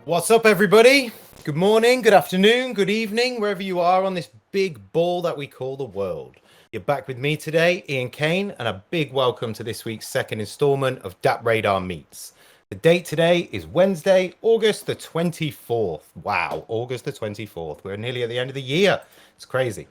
What's up, everybody? Good morning, good afternoon, good evening, wherever you are on this big ball that we call the world. You're back with me today, Ian Kane, and a big welcome to this week's second installment of DappRadar Meets. The date today is Wednesday, August the 24th. Wow, August the 24th. We're nearly at the end of the year. It's crazy.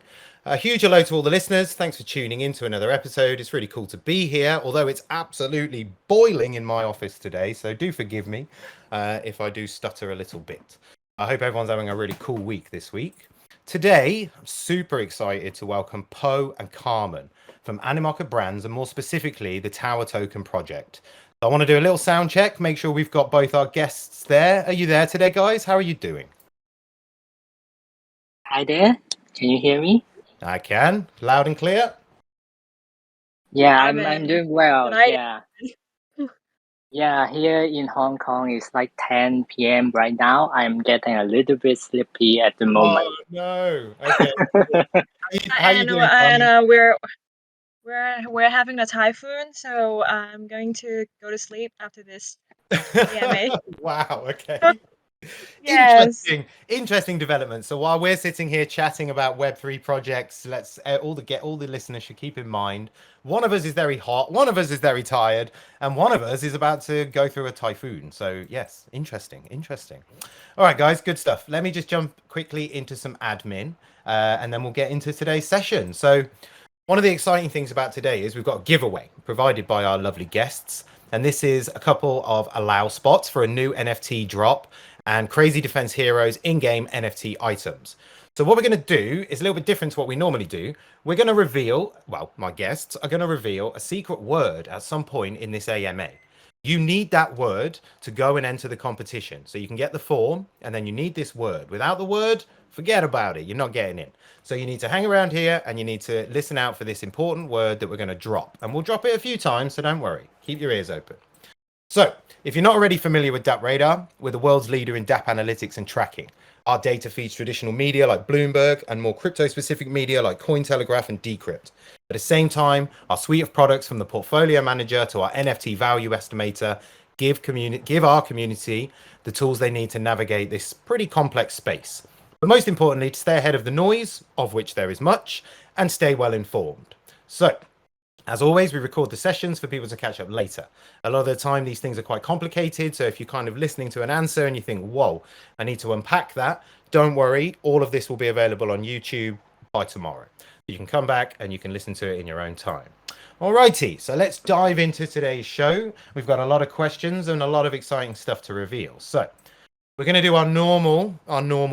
A huge hello to all the listeners. Thanks for tuning in to another episode. It's really cool to be here, although it's absolutely boiling in my office today, so do forgive me if I do stutter a little bit. I hope everyone's having a really cool week this week. Today, I'm super excited to welcome Poe and Carmen from Animoca Brands, and more specifically, the Tower Token project. I want to do a little sound check, make sure we've got both our guests there. Are you there today, guys? How are you doing? Hi there. Can you hear me? I can. Loud and clear? Yeah, I'm doing well. Yeah, here in Hong Kong, it's like 10 p.m. right now. I'm getting a little bit sleepy at the moment. Oh, no. Okay. How you doing, and we're having a typhoon, so I'm going to go to sleep after this AMA. Wow, okay. Yes. Interesting development. So while we're sitting here chatting about Web3 projects, let's all the listeners should keep in mind, one of us is very hot, one of us is very tired, and one of us is about to go through a typhoon. So yes, interesting. All right, guys, good stuff. Let me just jump quickly into some admin, and then we'll get into today's session. So one of the exciting things about today is we've got a giveaway provided by our lovely guests, and this is a couple of allow spots for a new NFT drop and Crazy Defense Heroes in-game NFT items. So what we're going to do is a little bit different to what we normally do. We're going to reveal, well, my guests are going to reveal a secret word at some point in this AMA. You need that word to go and enter the competition. So you can get the form, and then you need this word. Without the word, forget about it. You're not getting in. So you need to hang around here, and you need to listen out for this important word that we're going to drop. And we'll drop it a few times, so don't worry. Keep your ears open. So, if you're not already familiar with DappRadar, we're the world's leader in Dapp analytics and tracking. Our data feeds traditional media like Bloomberg and more crypto-specific media like Cointelegraph and Decrypt. At the same time, our suite of products from the portfolio manager to our NFT value estimator give our community the tools they need to navigate this pretty complex space. But most importantly, to stay ahead of the noise, of which there is much, and stay well informed. So, as always, we record the sessions for people to catch up later. A lot of the time, these things are quite complicated. So if you're kind of listening to an answer and you think, whoa, I need to unpack that, don't worry. All of this will be available on YouTube by tomorrow. You can come back and you can listen to it in your own time. All righty, so let's dive into today's show. We've got a lot of questions and a lot of exciting stuff to reveal. So we're going to do our normal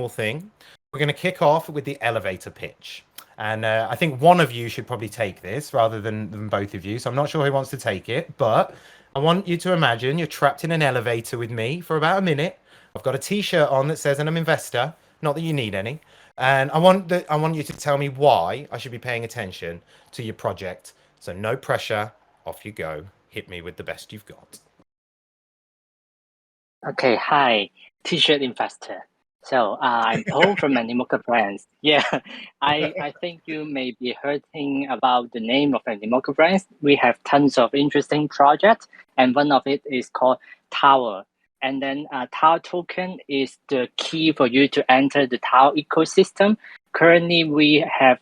thing. We're going to kick off with the elevator pitch. And I think one of you should probably take this rather than both of you. So I'm not sure who wants to take it, but I want you to imagine you're trapped in an elevator with me for about a minute. I've got a T-shirt on that says I'm an investor, not that you need any. And I want you to tell me why I should be paying attention to your project. So no pressure, off you go. Hit me with the best you've got. Okay, hi, Tshirt Investor. So I'm Paul from Animoca Brands. Yeah, I think you may be hearing about the name of Animoca Brands. We have tons of interesting projects, and one of it is called Tower. And then Tower Token is the key for you to enter the Tower ecosystem. Currently, we have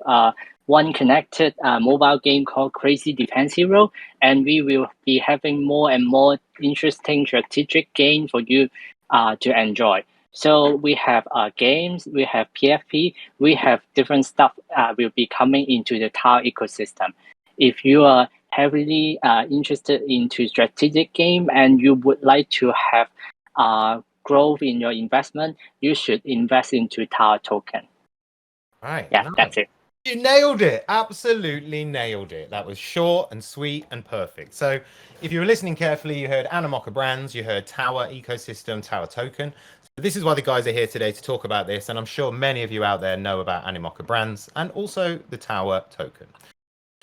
one connected mobile game called Crazy Defense Hero, and we will be having more and more interesting strategic games for you to enjoy. So we have games, we have PFP, we have different stuff will be coming into the Tower ecosystem. If you are heavily interested into strategic game and you would like to have growth in your investment, you should invest into Tower Token. Right. Yeah, nice. That's it. You nailed it. Absolutely nailed it. That was short and sweet and perfect. So if you were listening carefully, you heard Animoca Brands, you heard Tower Ecosystem, Tower Token. So this is why the guys are here today to talk about this. And I'm sure many of you out there know about Animoca Brands and also the Tower Token.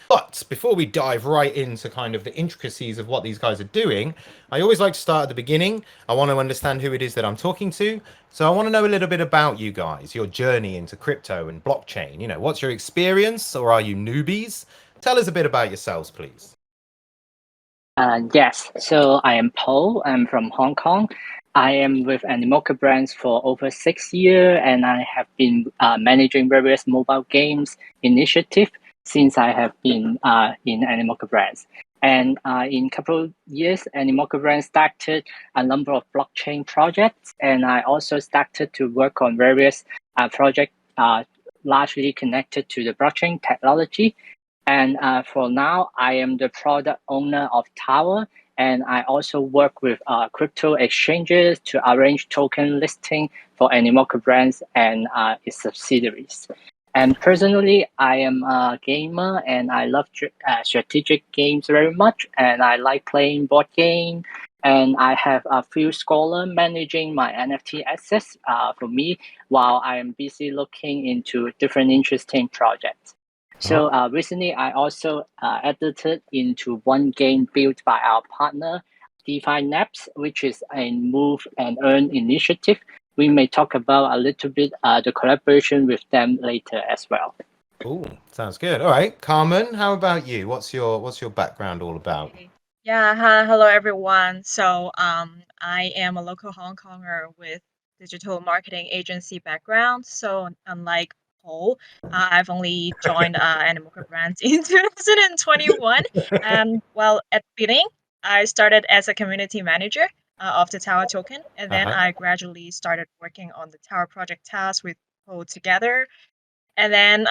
But before we dive right into kind of the intricacies of what these guys are doing, I always like to start at the beginning. I want to understand who it is that I'm talking to. So I want to know a little bit about you guys, your journey into crypto and blockchain. You know, what's your experience, or are you newbies? Tell us a bit about yourselves, please. Yes, so I am Paul. I'm from Hong Kong. I am with Animoca Brands for over 6 years, and I have been managing various mobile games initiative since I have been in Animoca Brands. And in a couple of years, Animoca Brands started a number of blockchain projects, and I also started to work on various projects largely connected to the blockchain technology. And for now, I am the product owner of Tower, and I also work with crypto exchanges to arrange token listing for Animoca Brands and its subsidiaries. And personally, I am a gamer and I love strategic games very much, and I like playing board game. And I have a few scholars managing my NFT assets for me while I am busy looking into different interesting projects. So recently, I also edited into one game built by our partner, DeFi Naps, which is a move and earn initiative. We may talk about a little bit the collaboration with them later as well. Oh, sounds good. All right, Carmen, how about you? What's your background all about? Yeah, hello everyone. So I am a local Hong Konger with digital marketing agency background. So unlike Paul, I've only joined Animoca Brands in 2021. Well, at the beginning, I started as a community manager of the Tower token, and then I gradually started working on the Tower project task with Paul together. And then,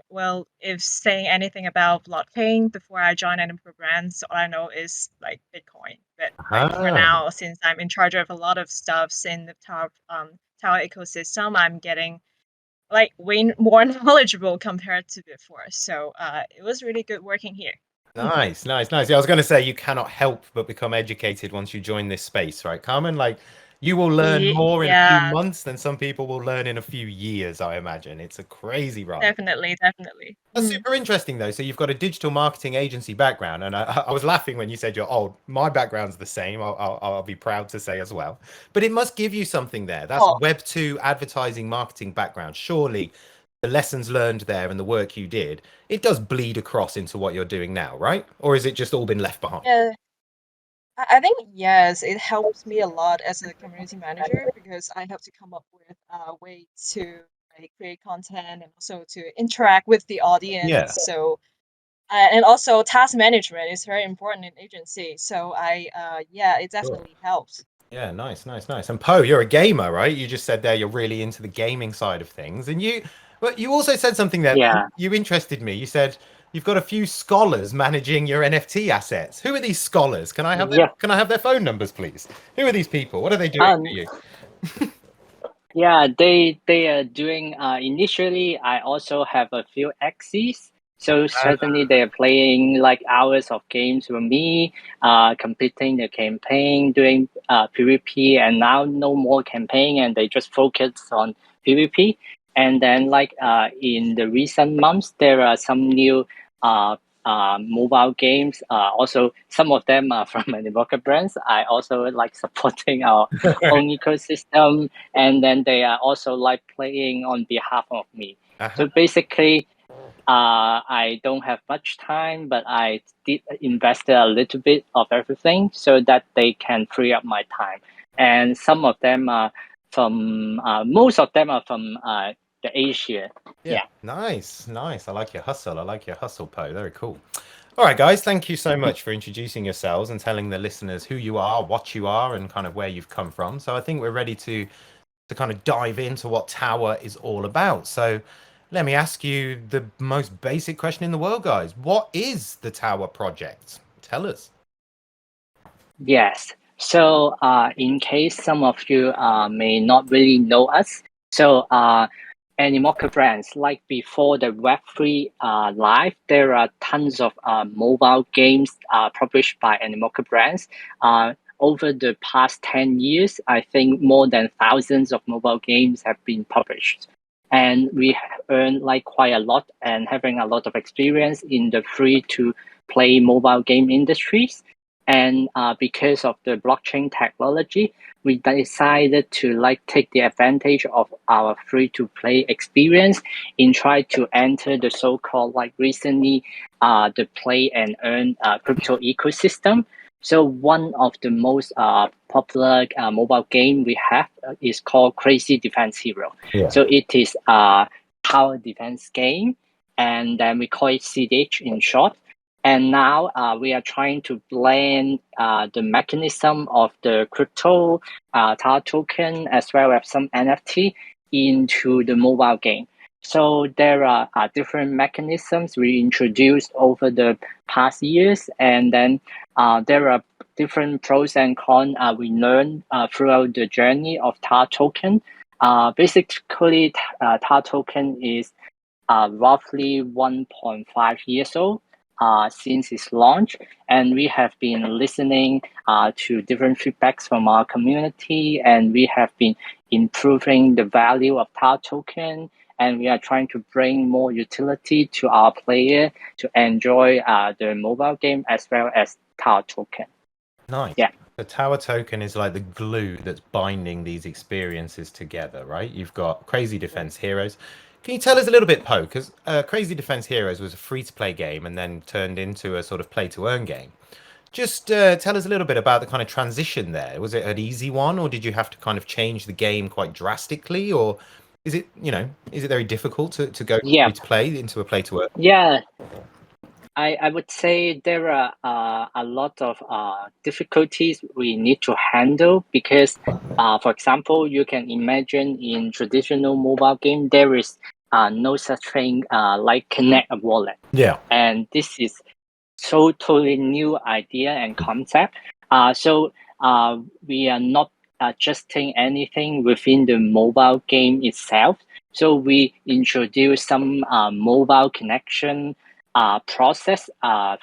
well, if saying anything about blockchain before I joined Animoca Brands, all I know is like Bitcoin. But like for now, since I'm in charge of a lot of stuffs in the Tower ecosystem, I'm getting like way more knowledgeable compared to before. So it was really good working here. Nice. Yeah, I was going to say you cannot help but become educated once you join this space, right, Carmen? Like you will learn more in a few months than some people will learn in a few years, I imagine. It's a crazy ride. Definitely. That's super interesting, though. So you've got a digital marketing agency background, and I was laughing when you said you're old. My background's the same. I'll be proud to say as well. But it must give you something there. That's Web2 advertising marketing background. Surely the lessons learned there and the work you did, it does bleed across into what you're doing now, right? Or is it just all been left behind? Yeah. I think yes, it helps me a lot as a community manager because I have to come up with ways to like create content and also to interact with the audience. Yeah. So and also task management is very important in agency. So yeah, it definitely helps. Yeah, nice. And Poe, you're a gamer, right? You just said there you're really into the gaming side of things, and you also said something there. Yeah. You interested me. You said you've got a few scholars managing your NFT assets. Who are these scholars? Can I have their phone numbers, please? Who are these people? What are they doing for you? Yeah, they are doing. Initially, I also have a few axes. So certainly they are playing like hours of games with me, completing the campaign, doing PvP, and now no more campaign, and they just focus on PvP. And then like in the recent months, there are some new mobile games. Also, some of them are from Animoca Brands. I also like supporting our own ecosystem, and then they are also like playing on behalf of me. So basically, I don't have much time, but I did invest a little bit of everything so that they can free up my time. And some of them are from, most of them are from the Asia. Yeah. Nice. I like your hustle, Poe. Very cool. All right, guys, thank you so much for introducing yourselves and telling the listeners who you are, what you are, and kind of where you've come from. So I think we're ready to kind of dive into what Tower is all about. So let me ask you the most basic question in the world, guys. What is the Tower project? Tell us. Yes. So in case some of you may not really know us, so Animoca Brands, like before the Web3 live, there are tons of mobile games published by Animoca Brands. Over the past 10 years, I think more than thousands of mobile games have been published. And we have earned like quite a lot and having a lot of experience in the free to play mobile game industries. And because of the blockchain technology, we decided to take the advantage of our free-to-play experience and try to enter the so-called recently the play and earn crypto ecosystem. So one of the most popular mobile game we have is called Crazy Defense Hero. Yeah. So it is a tower defense game, and then we call it CDH in short. And now we are trying to blend the mechanism of the crypto tower token as well as some NFT into the mobile game. So there are different mechanisms we introduced over the past years, and then there are different pros and cons we learned throughout the journey of TAR token. Basically, TAR token is roughly 1.5 years old since its launch, and we have been listening to different feedbacks from our community, and we have been improving the value of TAR token, and we are trying to bring more utility to our player to enjoy the mobile game as well as TAR token. Nice. Yeah. The tower token is like the glue that's binding these experiences together, right? You've got Crazy Defense Heroes. Can you tell us a little bit, Poe? Because Crazy Defense Heroes was a free-to-play game and then turned into a sort of play-to-earn game. Just tell us a little bit about the kind of transition there. Was it an easy one, or did you have to kind of change the game quite drastically, or is it, is it very difficult to go free-to-play into a play-to-earn? Yeah. I would say there are a lot of difficulties we need to handle because, for example, you can imagine in traditional mobile game, there is no such thing like connect a wallet. Yeah. And this is totally new idea and concept. So we are not adjusting anything within the mobile game itself. So we introduce some mobile connection process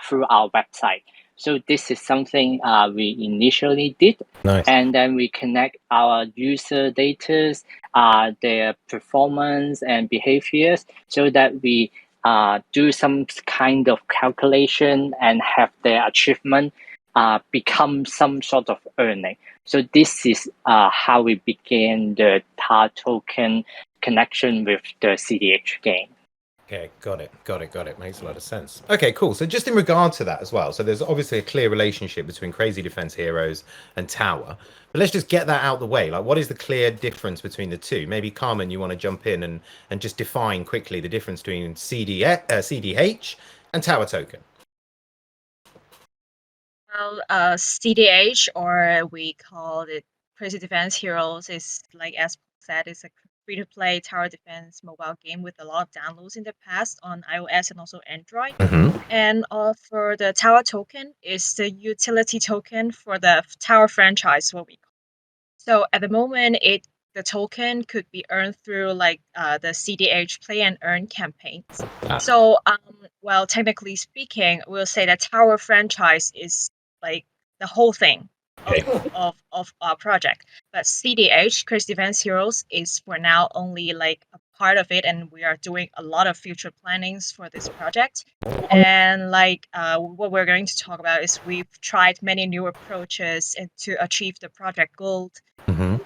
through our website. So this is something we initially did. Nice. And then we connect our user data, their performance and behaviors, so that we do some kind of calculation and have their achievement become some sort of earning. So this is how we began the TAR token connection with the CDH game. Okay, got it. Makes a lot of sense. Okay, cool. So just in regard to that as well, so there's obviously a clear relationship between Crazy Defense Heroes and Tower, but let's just get that out the way. Like, what is the clear difference between the two? Maybe Carmen, you want to jump in and just define quickly the difference between CDH and Tower token. Well, CDH, or we call it Crazy Defense Heroes, is as said, it's a free-to-play tower defense mobile game with a lot of downloads in the past on iOS and also Android. And for the tower token, is the utility token for the tower franchise, what we call. So at the moment, the token could be earned through the CDH play and earn campaigns. So well, technically speaking, we'll say that tower franchise is the whole thing of our project. But CDH, Crazy Defense Heroes, is for now only a part of it, and we are doing a lot of future plannings for this project. And what we're going to talk about is we've tried many new approaches to achieve the project goal.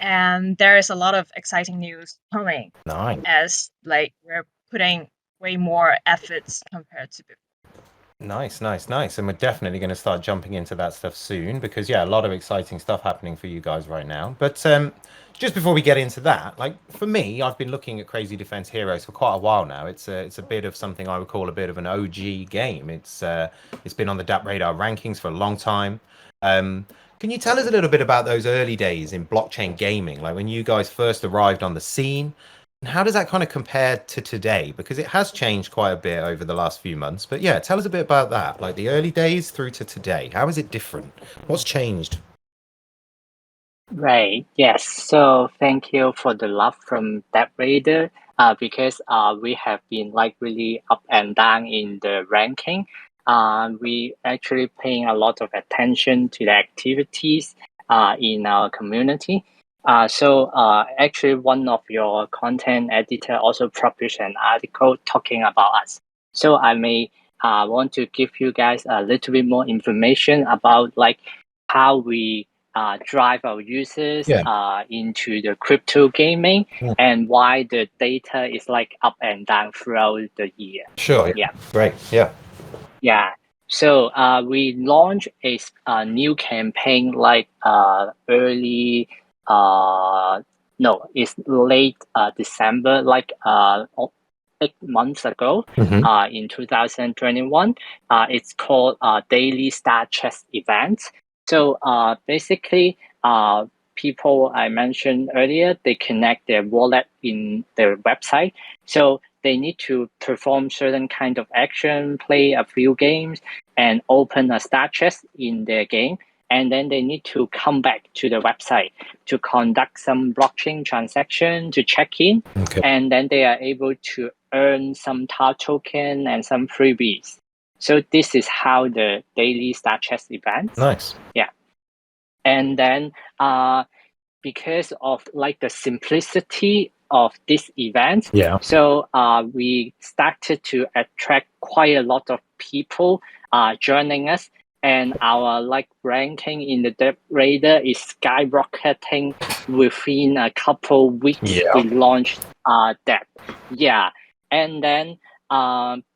And there is a lot of exciting news coming. Nice. As we're putting way more efforts compared to before. Nice. And we're definitely going to start jumping into that stuff soon because, yeah, a lot of exciting stuff happening for you guys right now. But just before we get into that, for me, I've been looking at Crazy Defense Heroes for quite a while now. It's a bit of something I would call a bit of an OG game. It's been on the DappRadar rankings for a long time. Can you tell us a little bit about those early days in blockchain gaming, when you guys first arrived on the scene? And how does that kind of compare to today? Because it has changed quite a bit over the last few months. But yeah, tell us a bit about that, the early days through to today. How is it different? What's changed? Right. Yes. So thank you for the love from DappRadar because we have been really up and down in the ranking. We actually paying a lot of attention to the activities in our community. So actually one of your content editor also published an article talking about us. So I may want to give you guys a little bit more information about like how we drive our users into the crypto gaming and why the data is like up and down throughout the year. Sure. Yeah. Great. Yeah. Yeah. So we launched a new campaign like early no, it's late December, like 8 months ago, in 2021. It's called Daily Star Chess Event. So basically, people I mentioned earlier, they connect their wallet in their website. So they need to perform certain kind of action, play a few games, and open a star chest in their game. And then they need to come back to the website to conduct some blockchain transaction to check in. Okay. And then they are able to earn some TAR token and some freebies. So this is how the daily star chest event. Nice. Yeah. And then because of like the simplicity of this event, so we started to attract quite a lot of people joining us, and our like ranking in the DappRadar is skyrocketing within a couple weeks. We launched Dapp. And then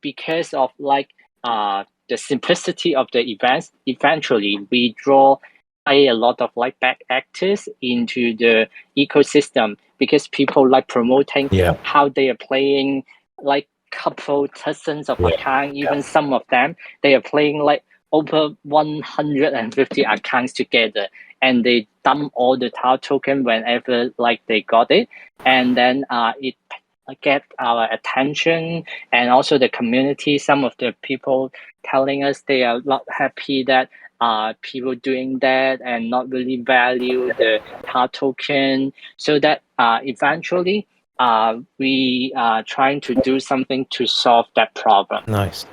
because of like the simplicity of the events, eventually we draw a lot of like back actors into the ecosystem because people like promoting how they are playing like couple dozens of accounts, even some of them they are playing like over 150 accounts together, and they dump all the TAR token whenever like they got it, and then it get our attention and also the community. Some of the people telling us they are not happy that people doing that and not really value the TAR token, so that eventually we are trying to do something to solve that problem. Nice.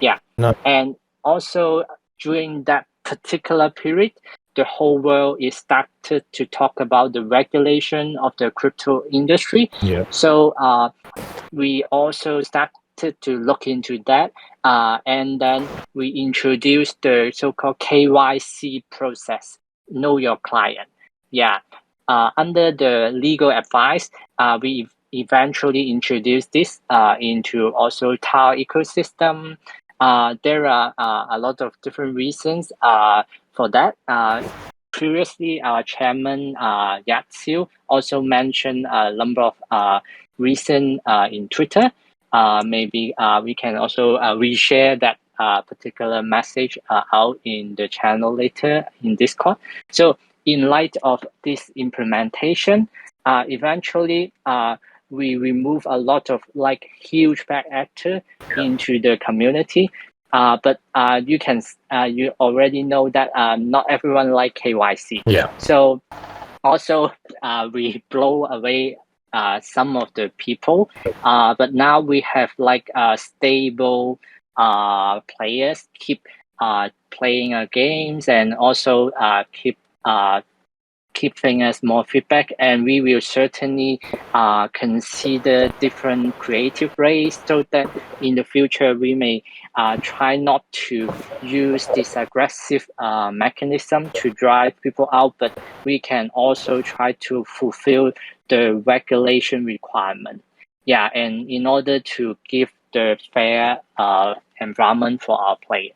And also during that particular period, the whole world is started to talk about the regulation of the crypto industry. So we also started to look into that, and then we introduced the so-called KYC process, know your client. Under the legal advice, we eventually introduced this into also TAR ecosystem. There are a lot of different reasons for that. Previously, our chairman Yatsiu also mentioned a number of reasons in Twitter. Maybe we can also reshare that particular message out in the channel later in Discord. So in light of this implementation, eventually we remove a lot of like huge bad actor into the community. But you already know that not everyone like KYC. So also we blow away some of the people, but now we have like stable players keep playing our games, and also keep giving us more feedback, and we will certainly consider different creative ways so that in the future we may try not to use this aggressive mechanism to drive people out, but we can also try to fulfill the regulation requirement. And in order to give the fair environment for our players.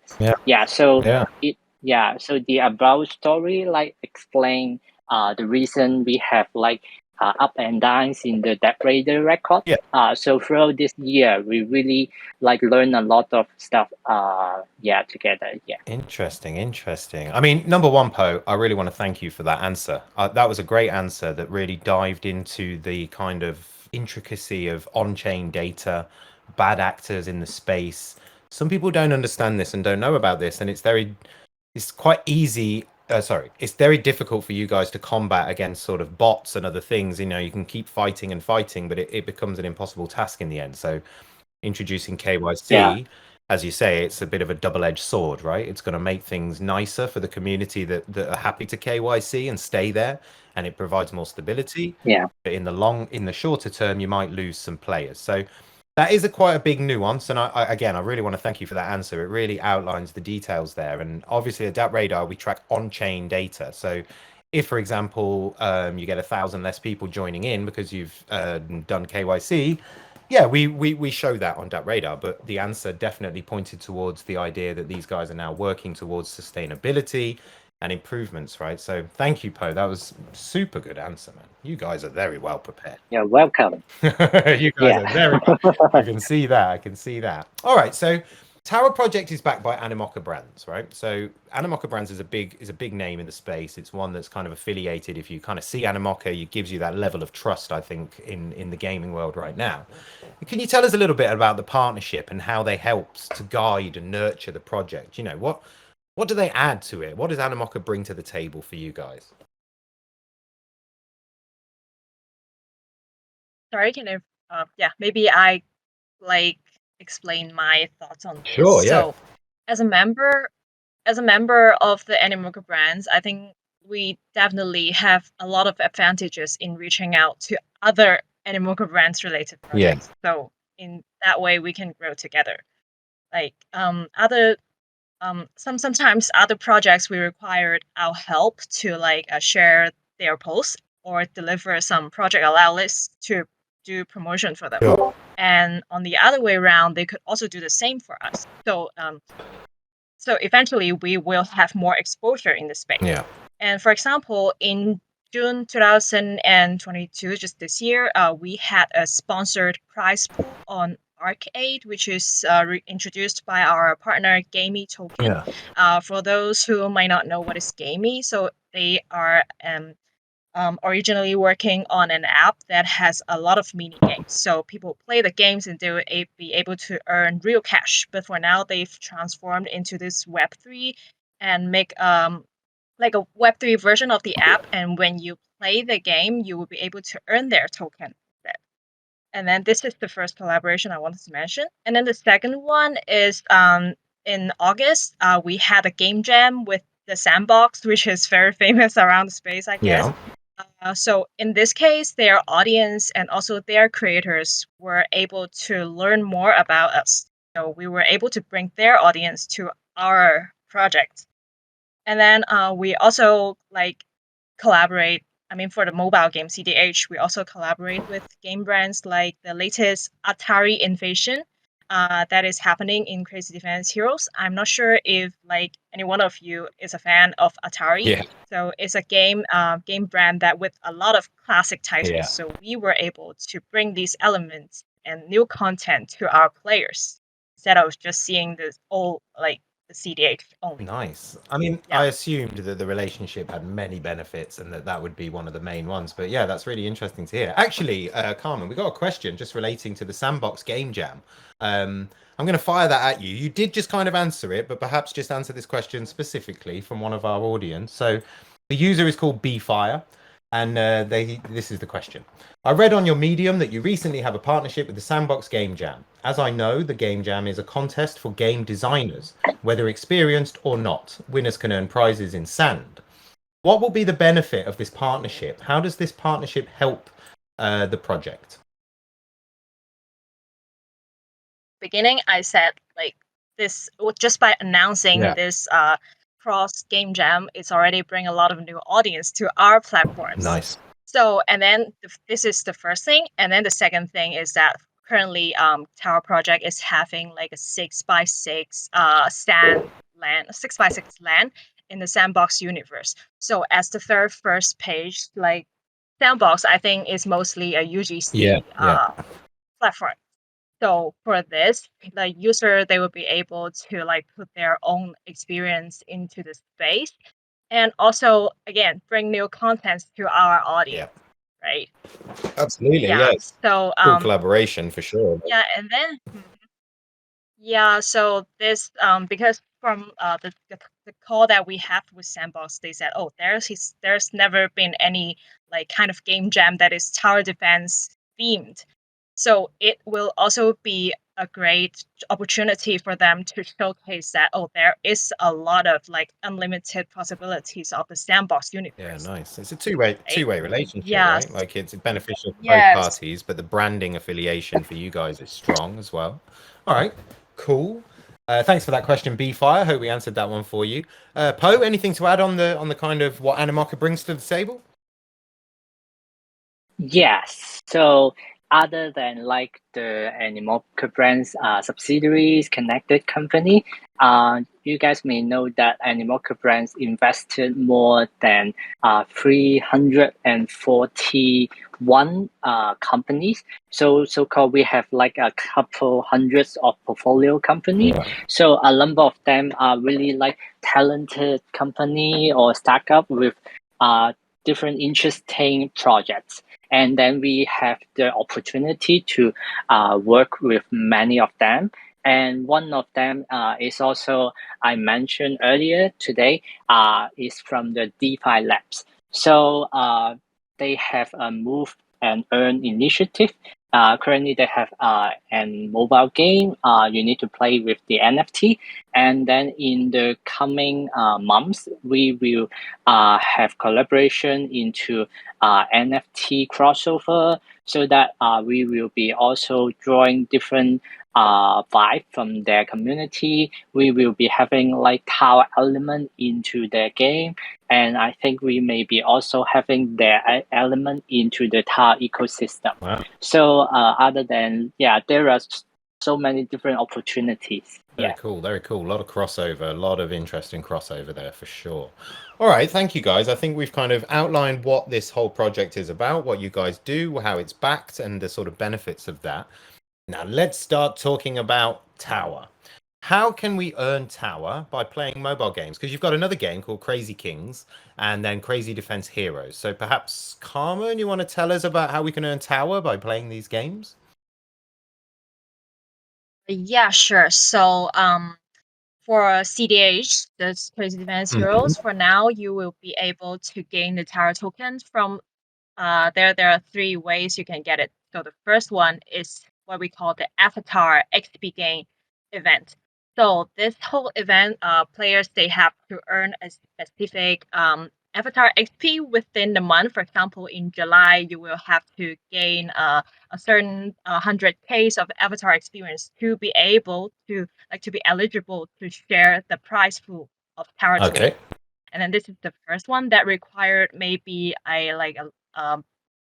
So the about story like explain the reason we have like up and downs in the DappRadar record. So throughout this year, we really like learn a lot of stuff together. Interesting. I mean, number one, Poe, I really want to thank you for that answer. That was a great answer that really dived into the kind of intricacy of on-chain data, bad actors in the space. Some people don't understand this and don't know about this, and it's quite easy. It's very difficult for you guys to combat against sort of bots and other things. You know, you can keep fighting and fighting, but it becomes an impossible task in the end. So introducing KYC, as you say, it's a bit of a double-edged sword, right? It's going to make things nicer for the community that are happy to KYC and stay there, and it provides more stability. But in the shorter term, you might lose some players. So That is quite a big nuance, and again, I really want to thank you for that answer. It really outlines the details there, and obviously at DappRadar we track on-chain data. So, if, for example, you get 1,000 less people joining in because you've done KYC, yeah, we show that on DappRadar. But the answer definitely pointed towards the idea that these guys are now working towards sustainability and improvements, right? So, thank you, Po. That was super good answer, man. You guys are very well prepared. You're welcome. You guys Yeah. are very. I can see that. I can see that. All right. So Tower Project is backed by Animoca Brands, right? So Animoca Brands is a big name in the space. It's one that's kind of affiliated. If you kind of see Animoca, it gives you that level of trust, I think, in the gaming world right now. Can you tell us a little bit about the partnership and how they helped to guide and nurture the project? You know, what do they add to it? What does Animoca bring to the table for you guys? Sorry, can I? Yeah, maybe I like explain my thoughts on this. Sure, yeah. So, as a member of the Animoca Brands, I think we definitely have a lot of advantages in reaching out to other Animoca Brands related projects. So in that way, we can grow together. Like sometimes other projects we required our help to like share their posts or deliver some project allow lists to do promotion for them. Sure. And on the other way around, they could also do the same for us. So eventually we will have more exposure in the space. Yeah. And for example, in June 2022, just this year, we had a sponsored prize pool on Arcade, which is introduced by our partner Gamey Token. For those who might not know what is Gamey, so they are originally working on an app that has a lot of mini games. So people play the games and they will be able to earn real cash. But for now, they've transformed into this Web3 and make like a Web3 version of the app. And when you play the game, you will be able to earn their token instead. And then this is the first collaboration I wanted to mention. And then the second one is in August, we had a game jam with the Sandbox, which is very famous around the space, I guess. So in this case, their audience and also their creators were able to learn more about us. So we were able to bring their audience to our project. And then we also like collaborate. I mean, for the mobile game CDH, we also collaborate with game brands like the latest Atari invasion that is happening in Crazy Defense Heroes. I'm not sure if like any one of you is a fan of Atari. Yeah. So it's a game brand that with a lot of classic titles. Yeah. So we were able to bring these elements and new content to our players instead of just seeing this old like the CDH only. Nice. I mean, Yeah. I assumed that the relationship had many benefits and that would be one of the main ones. But yeah, that's really interesting to hear. Actually, Carmen, we got a question just relating to the Sandbox Game Jam. I'm going to fire that at you. You did just kind of answer it, but perhaps just answer this question specifically from one of our audience. So the user is called Bfire, and this is the question. I read on your Medium that you recently have a partnership with the Sandbox Game Jam. As I know, the Game Jam is a contest for game designers, whether experienced or not. Winners can earn prizes in sand. What will be the benefit of this partnership? How does this partnership help the project? Beginning, I said like this just by announcing this cross game jam, it's already bring a lot of new audience to our platforms. Nice. So, and then this is the first thing, and then the second thing is that currently, Tower Project is having like a 6x6 6x6 land in the Sandbox universe. So, as the very first page, like Sandbox, I think is mostly a UGC platform. So for this, the user they will be able to like put their own experience into the space, and also again bring new content to our audience, right? Absolutely, Yeah. yes. So Cool collaboration for sure. yeah, and then so this because from the call that we have with Sandbox, they said, oh, there's never been any like kind of game jam that is tower defense themed. So it will also be a great opportunity for them to showcase that there is a lot of like unlimited possibilities of the sandbox universe. Yeah, nice. It's a two-way relationship, Yes. right? Like it's beneficial for both Yes. parties, but the branding affiliation for you guys is strong as well. All right, cool. Thanks for that question, B-Fire. Hope we answered that one for you. Poe, anything to add on the kind of what Animoca brings to the table? Yes. So other than like the Animoca Brands subsidiaries, connected company, you guys may know that Animoca Brands invested more than 341 companies. So-called we have like a couple hundreds of portfolio companies. Yeah. So a number of them are really like talented company or startup with different interesting projects. And then we have the opportunity to work with many of them. And one of them is also, I mentioned earlier today, is from the DeFi Labs. So they have a Move and Earn initiative. Currently, they have a mobile game. You need to play with the NFT. And then in the coming months, we will have collaboration into NFT crossover, so that we will be also drawing different vibe from their community. We will be having like tower element into their game, and I think we may be also having their element into the tower ecosystem. Wow. So other than there are so many different opportunities. Very cool, very cool. A lot of crossover, a lot of interesting crossover there for sure. All right, thank you guys. I think we've kind of outlined what this whole project is about, what you guys do, how it's backed, and the sort of benefits of that. Now let's start talking about Tower. How can we earn Tower by playing mobile games? Because you've got another game called Crazy Kings and then Crazy Defense Heroes. So perhaps, Carmen, you want to tell us about how we can earn Tower by playing these games? Yeah, sure. So for CDH, the Crazy Defense Heroes, for now you will be able to gain the Tower tokens from there are three ways you can get it. So the first one is what we call the Avatar XP gain event. So this whole event, players they have to earn a specific Avatar XP within the month. For example, in July, you will have to gain a certain 100K of Avatar experience to be able to be eligible to share the prize pool of Tower tokens. And then this is the first one that required maybe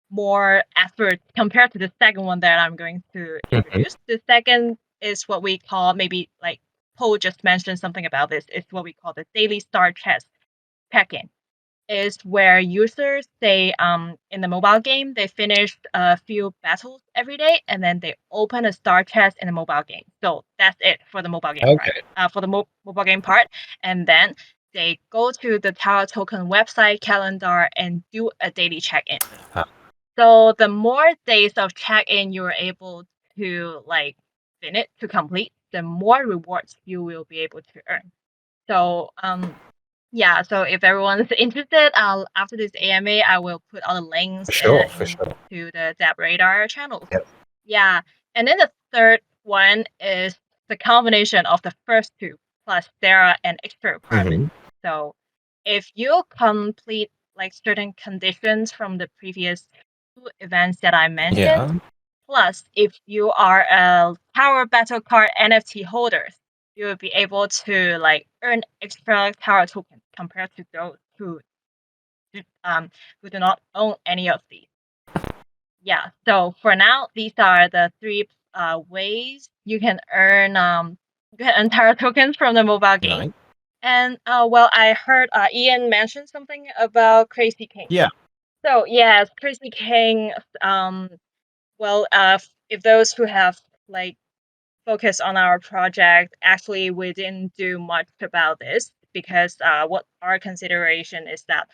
more effort compared to the second one that I'm going to introduce. The second is what we call, maybe like Paul just mentioned something about this, is what we call the daily star chest check-in. Is where users in the mobile game they finish a few battles every day and then they open a star chest in the mobile game. So that's it for the mobile game part. For the mobile game part, and then they go to the Tower Token website calendar and do a daily check-in. So the more days of check-in you're able to finish to complete, the more rewards you will be able to earn. So so if everyone's interested, after this AMA, I will put all the links to the DappRadar channel. Yep. Yeah, and then the third one is the combination of the first two, plus there are an extra requirement. So if you complete certain conditions from the previous two events that I mentioned, plus if you are a Tower Battle Card NFT holder, you will be able to earn extra Tower tokens compared to those who do not own any of these. Yeah. So for now, these are the three ways you can earn Tower tokens from the mobile game. Right. And I heard Ian mention something about Crazy King. Yeah. So yes, Crazy King. If those who have focus on our project, actually we didn't do much about this because what our consideration is that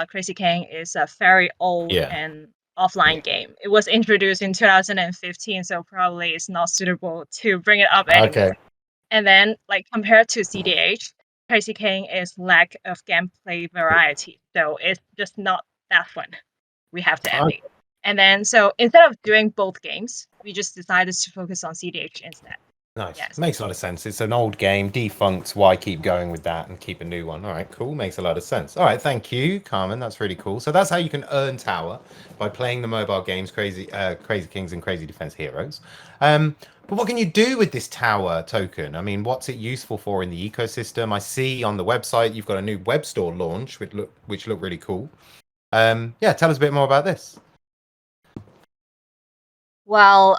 Crazy King is a very old and offline game. It was introduced in 2015, so probably it's not suitable to bring it up anymore. And then compared to CDH, Crazy King is lack of gameplay variety, so it's just not that fun. We have to admit. And then so instead of doing both games, we just decided to focus on CDH instead. Nice. Yes. Makes a lot of sense. It's an old game, defunct. Why keep going with that and keep a new one? All right, cool. Makes a lot of sense. All right, thank you, Carmen. That's really cool. So that's how you can earn Tower, by playing the mobile games, Crazy Kings and Crazy Defense Heroes. But what can you do with this Tower token? I mean, what's it useful for in the ecosystem? I see on the website you've got a new web store launch, which look really cool. Yeah, tell us a bit more about this. Well,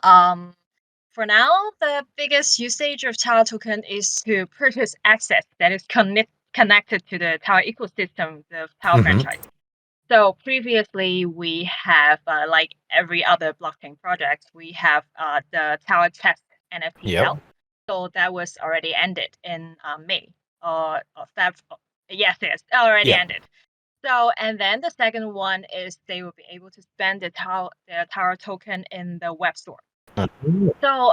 for now, the biggest usage of Tower token is to purchase access that is connected to the Tower ecosystem, the Tower franchise. So previously, we have like every other blockchain project, we have the Tower Chest NFT sale. So that was already ended in May or Feb. Yes, already ended. So, and then the second one is they will be able to spend the Tower token in the web store. So,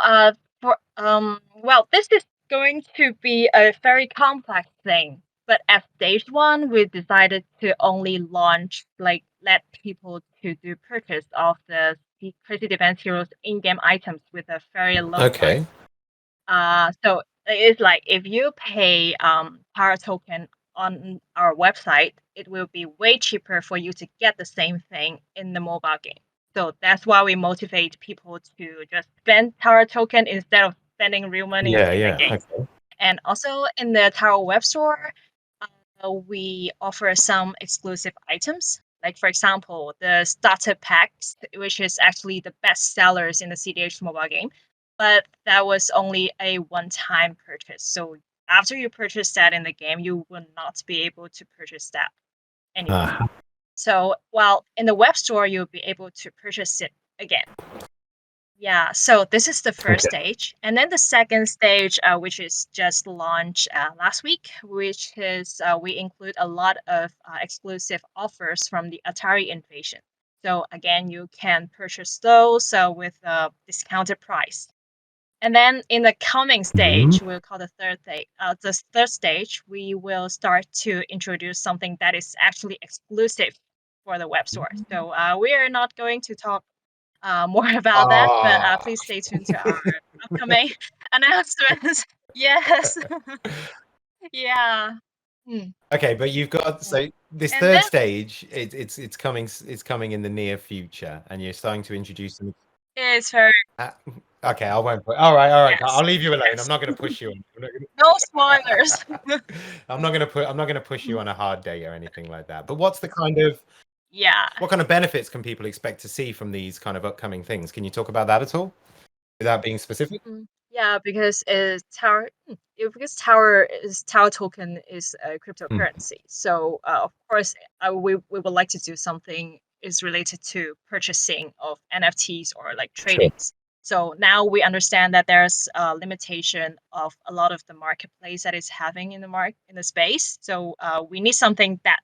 well, this is going to be a very complex thing. But at stage 1, we decided to only launch, like, let people to do purchase of the Crazy Defense Heroes in-game items with a very low price. So it's like if you pay Tower token on our website, it will be way cheaper for you to get the same thing in the mobile game. So that's why we motivate people to just spend Tower token instead of spending real money in the game. Okay. And also in the Tower web store, we offer some exclusive items. Like, for example, the starter packs, which is actually the best sellers in the CDH mobile game. But that was only a one-time purchase. So after you purchase that in the game, you will not be able to purchase that anymore. So while in the web store, you'll be able to purchase it again. Yeah, so this is the first stage. And then the second stage, which is just launched last week, which is we include a lot of exclusive offers from the Atari invasion. So again, you can purchase those with a discounted price. And then in the coming stage, we'll call the third stage, we will start to introduce something that is actually exclusive for the web store. So we are not going to talk more about that, but please stay tuned to our upcoming announcements. Yes. Yeah. Okay, but you've got this third stage. It's coming in the near future, and you're starting to introduce them. It's very. Okay, I won't. All right. Yes. I'll leave you alone. Yes. I'm not going to push you. No spoilers. I'm not going to push you on a hard day or anything like that. But what's the kind of what kind of benefits can people expect to see from these kind of upcoming things? Can you talk about that at all, without being specific? Yeah, because Tower token is a cryptocurrency. So of course, we would like to do something is related to purchasing of NFTs or like tradings. So now we understand that there's a limitation of a lot of the marketplace that is having in the space. So we need something that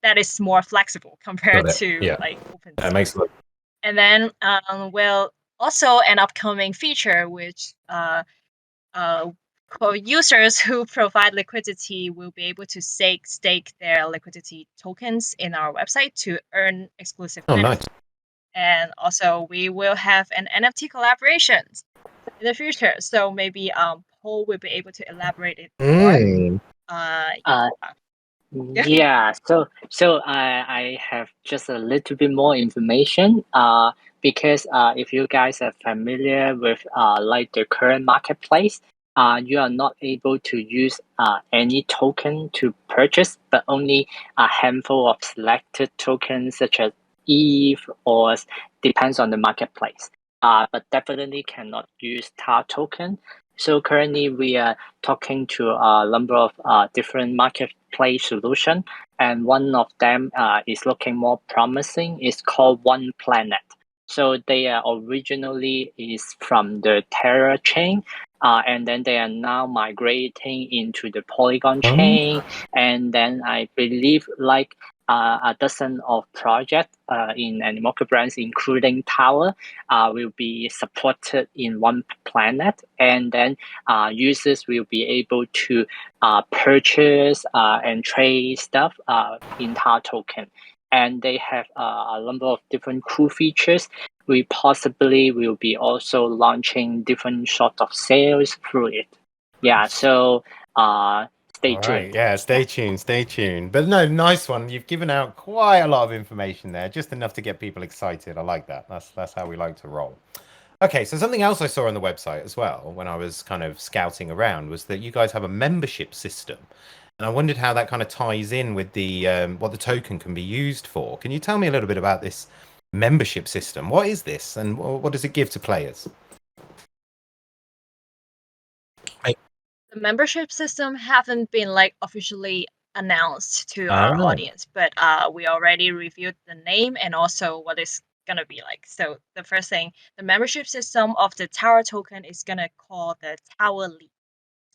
that is more flexible compared to like open. That makes sense. And then well, also an upcoming feature which for users who provide liquidity will be able to stake their liquidity tokens in our website to earn exclusive benefits. Nice. And also we will have an NFT collaboration in the future. So maybe Paul will be able to elaborate it more. Yeah, so I have just a little bit more information. Because if you guys are familiar with like the current marketplace, you are not able to use any token to purchase, but only a handful of selected tokens such as ETH or depends on the marketplace. But definitely cannot use TAR token. So currently we are talking to a number of different marketplace solutions, and one of them is looking more promising. It's called One Planet. So they are originally is from the Terra chain, and then they are now migrating into the Polygon chain, and then I believe like a dozen of projects in Animoca Brands, including Tower, will be supported in One Planet, and then users will be able to purchase and trade stuff in Tower token. and they have a number of different cool features. We possibly will be also launching different sort of sales through it. Yeah, so stay All right, tuned. yeah, stay tuned, stay tuned. But no, nice one. You've given out quite a lot of information there, just enough to get people excited. I like that. That's how we like to roll. Okay, so something else I saw on the website as well when I was kind of scouting around was that you guys have a membership system. And I wondered how that kind of ties in with the what the token can be used for. Can you tell me a little bit about this membership system? What is this and what does it give to players? The membership system haven't been like officially announced to our Oh, audience, but we already reviewed the name and also what it's gonna be like. So the first thing, the membership system of the Tower token is gonna call the Tower League.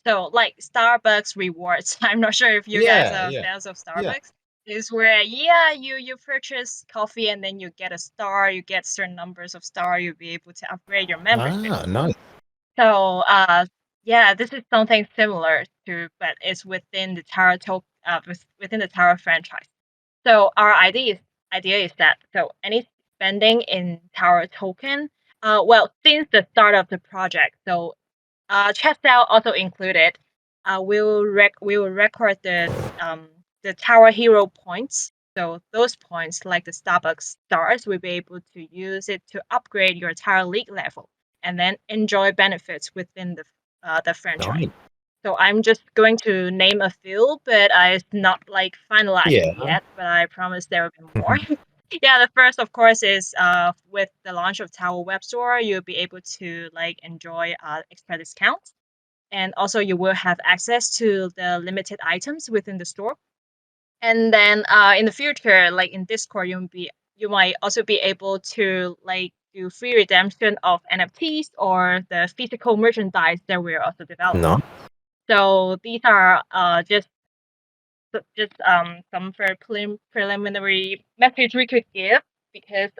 So like Starbucks rewards. I'm not sure if you guys yeah, are yeah, fans of yeah. Starbucks. Is where you purchase coffee and then you get a star, you get certain numbers of star, you'll be able to upgrade your membership. Ah, nice. So, yeah, this is something similar to, but it's within the within the Tower franchise. So our idea is that so any spending in Tower token, well, since the start of the project, so chest out also included, we will record the Tower Hero points. So those points, like the Starbucks stars, will be able to use it to upgrade your Tower League level and then enjoy benefits within the franchise. Nice. So I'm just going to name a few, but it's not like finalized Yeah. yet. But I promise there will be more. Yeah, the first, of course, is with the launch of Tower Web Store, you'll be able to like enjoy extra discounts, and also you will have access to the limited items within the store. And then in the future, like in Discord, you might also be able to like do free redemption of NFTs or the physical merchandise that we're also developing. Nice. So these are just some very preliminary message we could give, because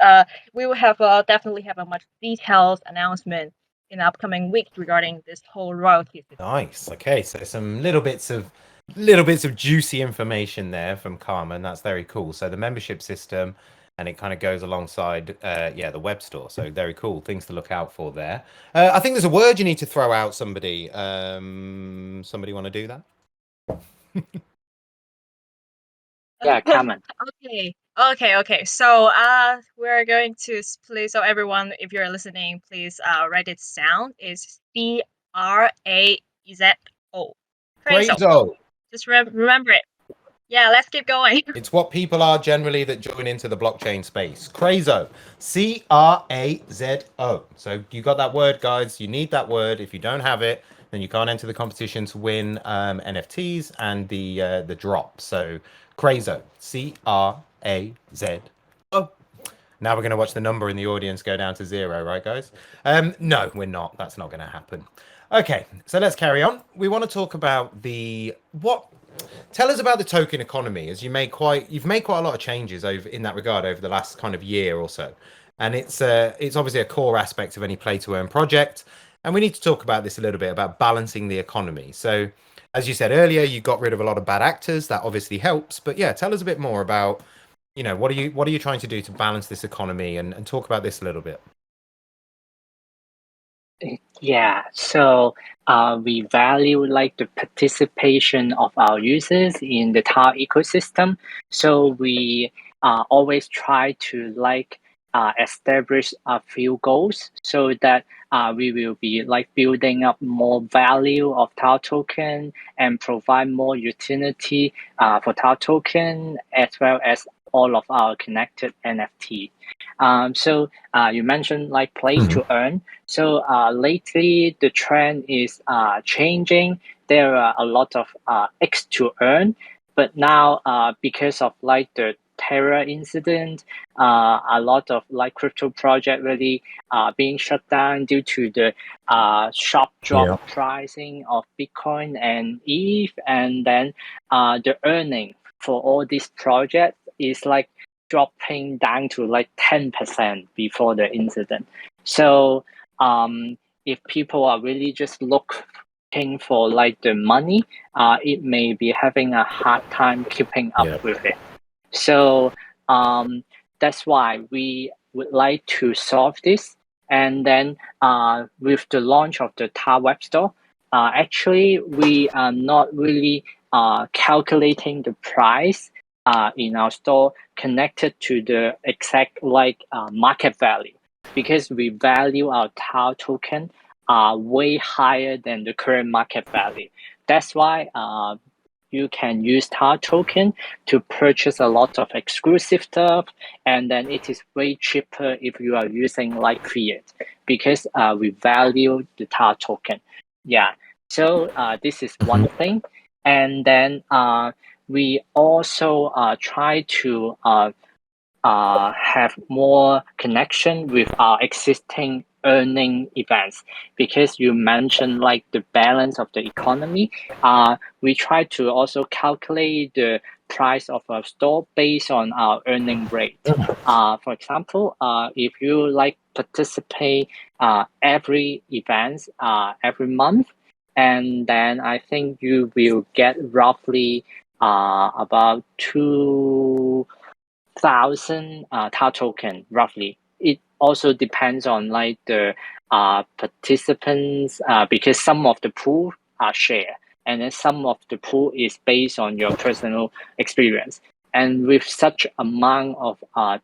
we will have definitely have a much detailed announcement in the upcoming weeks regarding this whole royalty system. Nice. Okay, so some little bits of juicy information there from Carmen. That's very cool. So the membership system, and it kind of goes alongside, yeah, the web store. So very cool things to look out for there. I think there's a word you need to throw out. Somebody want to do that? Yeah, Carmen. Okay. So we're going to please, so everyone, if you're listening, please write it down. It's CRAZO. CRAZO. Just remember it. Yeah, let's keep going. It's what people are generally that join into the blockchain space. CRAZO. CRAZO. So you got that word, guys. You need that word. If you don't have it, then you can't enter the competition to win NFTs and the drop. So CRAZO. CRAZO. Now we're going to watch the number in the audience go down to 0, right, guys? No, we're not. That's not going to happen. Okay, so let's carry on. We want to talk about tell us about the token economy, as you've made quite a lot of changes in that regard over the last kind of year or so, and it's obviously a core aspect of any play to earn project, and we need to talk about this a little bit about balancing the economy. So, as you said earlier, you got rid of a lot of bad actors. That obviously helps, but yeah, tell us a bit more about what are you trying to do to balance this economy, and talk about this a little bit. Yeah, so we value like the participation of our users in the Tower ecosystem. So we always try to like establish a few goals so that we will be like building up more value of Tower token and provide more utility for Tower token, as well as all of our connected NFT. So you mentioned like play to earn. So lately the trend is changing. There are a lot of X to earn, but now because of like the terror incident, a lot of like crypto project really being shut down due to the sharp drop pricing of Bitcoin and ETH, and then the earning for all these projects is like dropping down to like 10% before the incident. So if people are really just looking for like the money, it may be having a hard time keeping up with it. So That's why we would like to solve this. And then with the launch of the Dapp web store, actually we are not really calculating the price in our store connected to the exact market value, because we value our Dapp token way higher than the current market value. That's why you can use Dapp token to purchase a lot of exclusive stuff, and then it is way cheaper if you are using like fiat, because we value the Dapp token. Yeah, so this is one thing. And then we also try to have more connection with our existing earning events, because you mentioned like the balance of the economy. We try to also calculate the price of a store based on our earning rate. For example, if you like participate every event every month, and then I think you will get roughly about 2,000 Dapp token roughly. It also depends on like the participants, because some of the pool are share, and then some of the pool is based on your personal experience. And with such amount of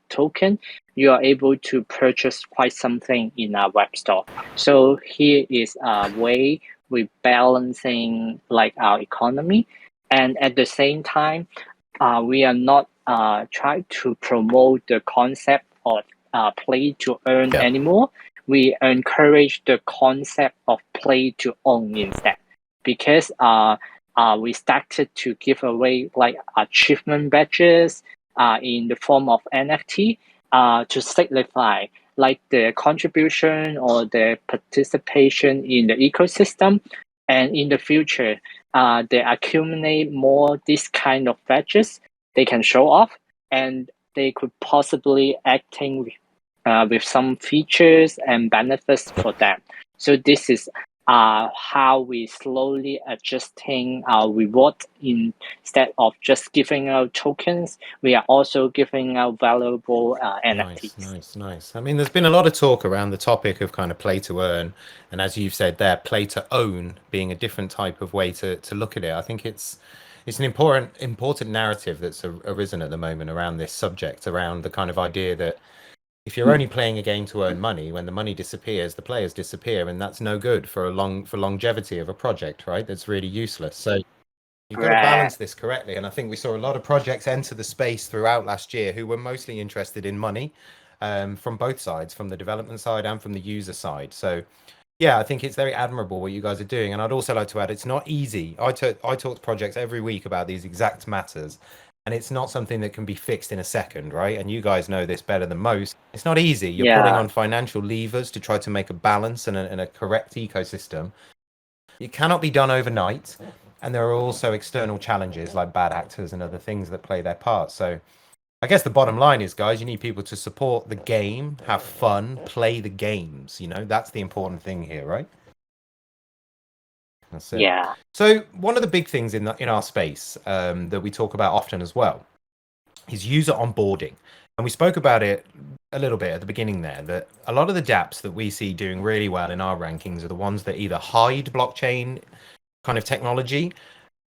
token, you are able to purchase quite something in our web store. So here is a way we balancing like our economy, and at the same time, we are not trying to promote the concept of play to earn anymore. We encourage the concept of play to own instead, because we started to give away like achievement badges in the form of NFT to signify like the contribution or the participation in the ecosystem. And in the future, they accumulate more this kind of badges they can show off, and they could possibly acting with some features and benefits for them. So this is how we slowly adjusting our reward. Instead of just giving out tokens, we are also giving out valuable NFTs. Nice. I mean, there's been a lot of talk around the topic of kind of play to earn, and as you've said there, play to own being a different type of way to look at it. I think it's an important narrative that's arisen at the moment around this subject, around the kind of idea that if you're only playing a game to earn money, when the money disappears, the players disappear, and that's no good for longevity of a project, right? That's really useless. So you've got to balance this correctly. And I think we saw a lot of projects enter the space throughout last year who were mostly interested in money, from both sides, from the development side and from the user side. So yeah, I think it's very admirable what you guys are doing. And I'd also like to add, it's not easy. I talk to projects every week about these exact matters, and it's not something that can be fixed in a second, right? And you guys know this better than most. It's not easy. You're putting on financial levers to try to make a balance and a correct ecosystem. It cannot be done overnight. And there are also external challenges like bad actors and other things that play their part. So I guess the bottom line is, guys, you need people to support the game, have fun, play the games. You know, that's the important thing here, right? That's it. Yeah. So one of the big things in our space that we talk about often as well is user onboarding. And we spoke about it a little bit at the beginning there, that a lot of the dApps that we see doing really well in our rankings are the ones that either hide blockchain kind of technology,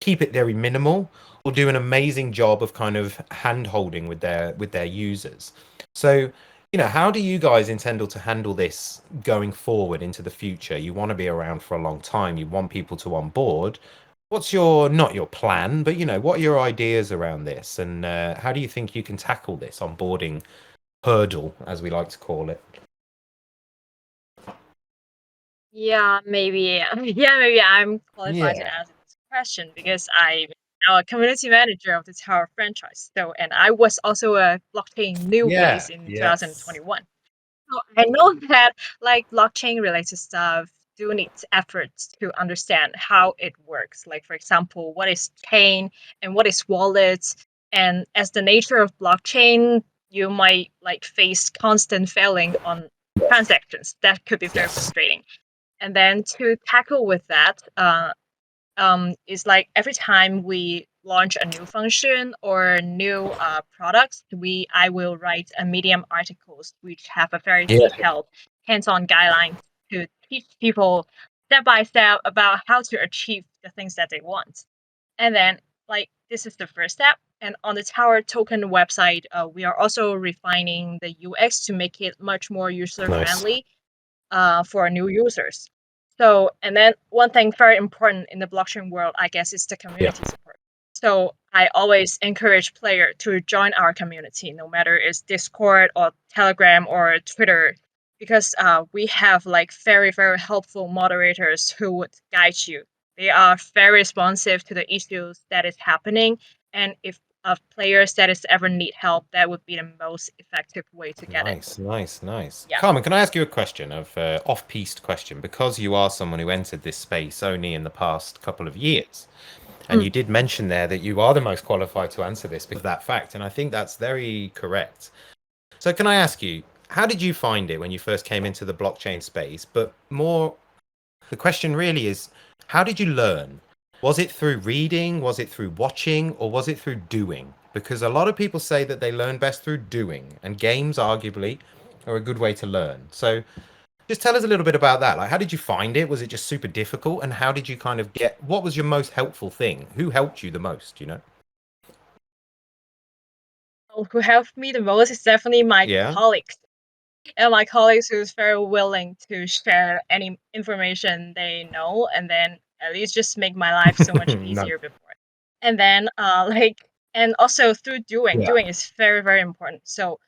keep it very minimal, or do an amazing job of kind of hand holding with their users. So, you know, how do you guys intend to handle this going forward into the future? You want to be around for a long time. You want people to onboard. What's not your plan, but, you know, what are your ideas around this? And how do you think you can tackle this onboarding hurdle, as we like to call it? Yeah, maybe. Maybe I'm qualified to answer this question because I'm now a community manager of the Tower franchise. So, and I was also a blockchain newbies in 2021. So I know that like blockchain related stuff do need efforts to understand how it works. Like for example, what is chain and what is wallets? And as the nature of blockchain, you might like face constant failing on transactions. That could be very frustrating. And then to tackle with that, is like every time we launch a new function or new products, I will write a Medium articles which have a very detailed hands-on guidelines to teach people step by step about how to achieve the things that they want. And then, this is the first step. And on the Tower Token website, we are also refining the UX to make it much more user-friendly for new users. So, and then one thing very important in the blockchain world, I guess, is the community support. So I always encourage players to join our community, no matter it's Discord or Telegram or Twitter, because we have very, very helpful moderators who would guide you. They are very responsive to the issues that is happening, and if players that is ever need help, that would be the most effective way to get it. Nice. Yeah. Carmen, can I ask you a question off-piste question? Because you are someone who entered this space only in the past couple of years. And you did mention there that you are the most qualified to answer this because of that fact. And I think that's very correct. So can I ask you, how did you find it when you first came into the blockchain space? But more, the question really is, how did you learn? Was it through reading? Was it through watching? Or was it through doing? Because a lot of people say that they learn best through doing. And games, arguably, are a good way to learn. So just tell us a little bit about that. How did you find it? Was it just super difficult? And how did you kind of what was your most helpful thing? Who helped you the most, Who helped me the most is definitely my colleagues. And my colleagues who's very willing to share any information they know, and then at least just make my life so much easier before. And then and also through doing. Doing is very, very important. So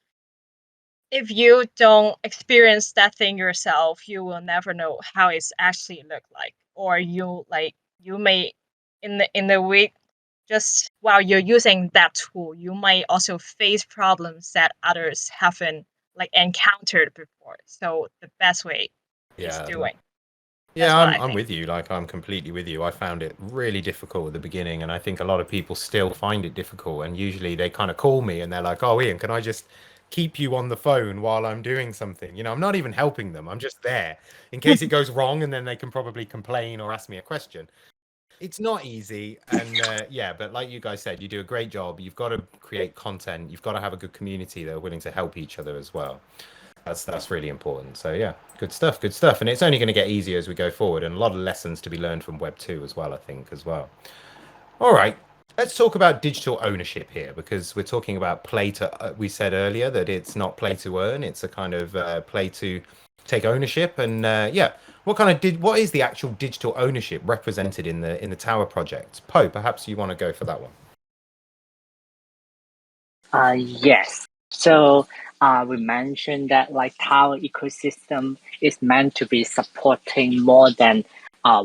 if you don't experience that thing yourself, you will never know how it's actually look like. Or you may in the week, just while you're using that tool, you might also face problems that others haven't encountered before. So the best way is doing. Yeah, I'm with you. I'm completely with you. I found it really difficult at the beginning, and I think a lot of people still find it difficult. And usually they kind of call me and they're like, "Oh, Ian, can I just keep you on the phone while I'm doing something?" I'm not even helping them. I'm just there in case it goes wrong, and then they can probably complain or ask me a question. It's not easy, and but like you guys said, you do a great job. You've got to create content. You've got to have a good community that are willing to help each other as well. That's really important. So yeah, good stuff. And it's only going to get easier as we go forward, and a lot of lessons to be learned from Web 2 as well, I think, as well. All right, let's talk about digital ownership here, because we're talking about play to we said earlier that it's not play to earn, it's a kind of play to take ownership. And what is the actual digital ownership represented in the Tower project? Poe, perhaps you want to go for that one. Yes. So we mentioned that Tower ecosystem is meant to be supporting more than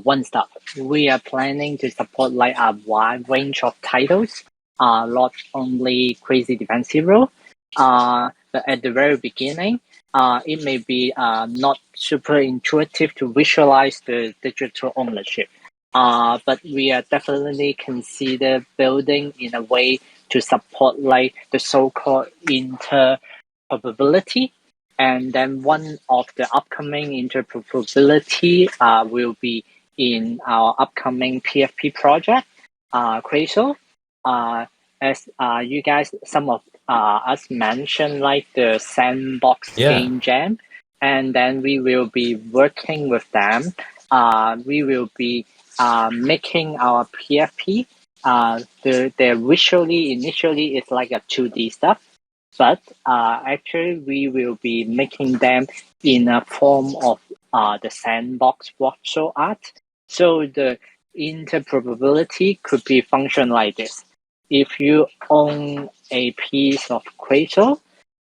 one stuff. We are planning to support a wide range of titles, not only Crazy Defense Hero. But at the very beginning, it may be not super intuitive to visualize the digital ownership. But we are definitely consider building in a way to support the so-called interoperability. And then one of the upcoming interoperability will be in our upcoming PFP project, CRAZO. As you guys, some of us mentioned the sandbox game jam, and then we will be working with them. We will be making our PFP. The visually initially it's like a 2D stuff, but actually we will be making them in a form of the sandbox voxel art. So the interoperability could be function like this. If you own a piece of CRAZO,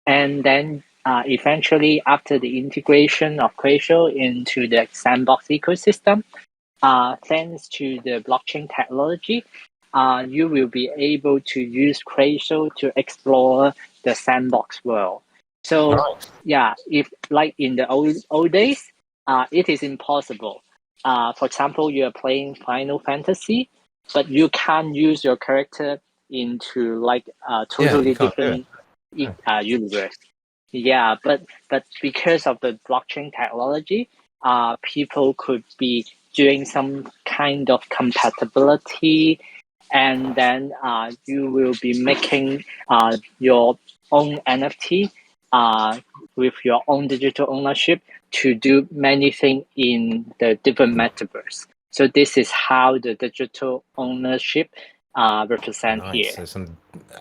and then eventually after the integration of CRAZO into the sandbox ecosystem, thanks to the blockchain technology, you will be able to use CRAZO to explore the sandbox world. So if in the old days, it is impossible. For example, you are playing Final Fantasy, but you can't use your character into a totally different universe. Yeah, but because of the blockchain technology, people could be doing some kind of compatibility and then you will be making your own NFT with your own digital ownership to do many things in the different metaverse. So this is how the digital ownership represent Nice. here. So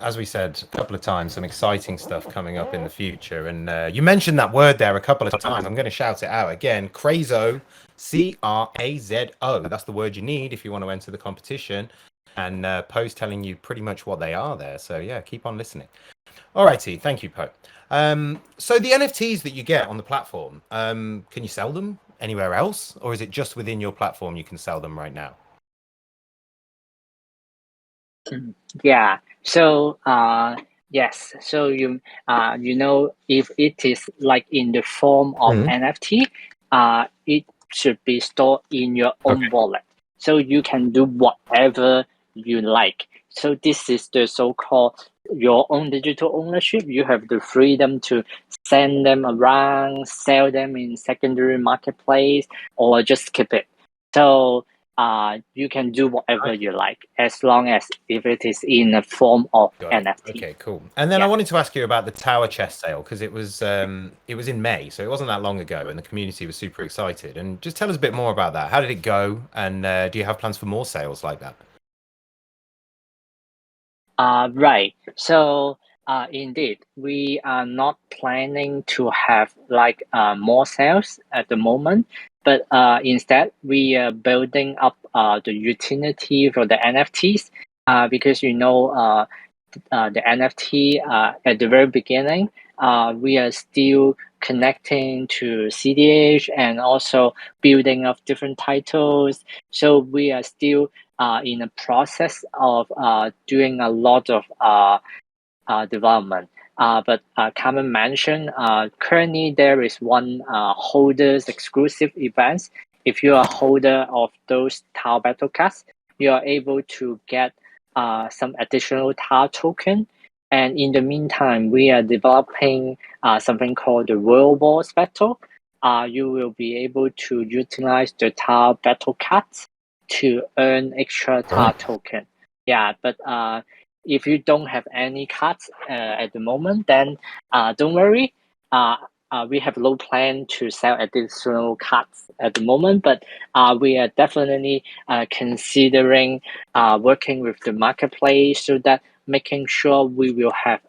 as we said a couple of times, some exciting stuff coming up in the future. And you mentioned that word there a couple of times. I'm going to shout it out again. CRAZO, CRAZO. That's the word you need if you want to enter the competition. And Poe's telling you pretty much what they are there. So yeah, keep on listening. All righty. Thank you, Poe. So the NFTs that you get on the platform, can you sell them anywhere else? Or is it just within your platform you can sell them right now? Yeah. So yes. So you know, if it is like in the form of NFT, it should be stored in your own wallet. So you can do whatever you like. So this is the so-called your own digital ownership. You have the freedom to send them around, sell them in secondary marketplace, or just keep it. So you can do whatever you like as long as if it is in a form of NFT. Okay, cool. And then I wanted to ask you about the Tower Chest sale because it was in May, so it wasn't that long ago, and the community was super excited. And just tell us a bit more about that. How did it go? And do you have plans for more sales like that? Right. So indeed, we are not planning to have like more sales at the moment, but instead we are building up the utility for the NFTs because the NFT at the very beginning, we are still connecting to CDH and also building up different titles. So we are still in a process of doing a lot of development. But Carmen mentioned currently there is one holders exclusive events. If you are a holder of those Tau battle cards, you are able to get some additional Tau token. And in the meantime, we are developing something called the World Wars Battle. You will be able to utilize the Tau battle cards to earn extra Tau token. Yeah, but if you don't have any cards at the moment, then don't worry. We have no plan to sell additional cards at the moment, but we are definitely considering working with the marketplace so that making sure we will have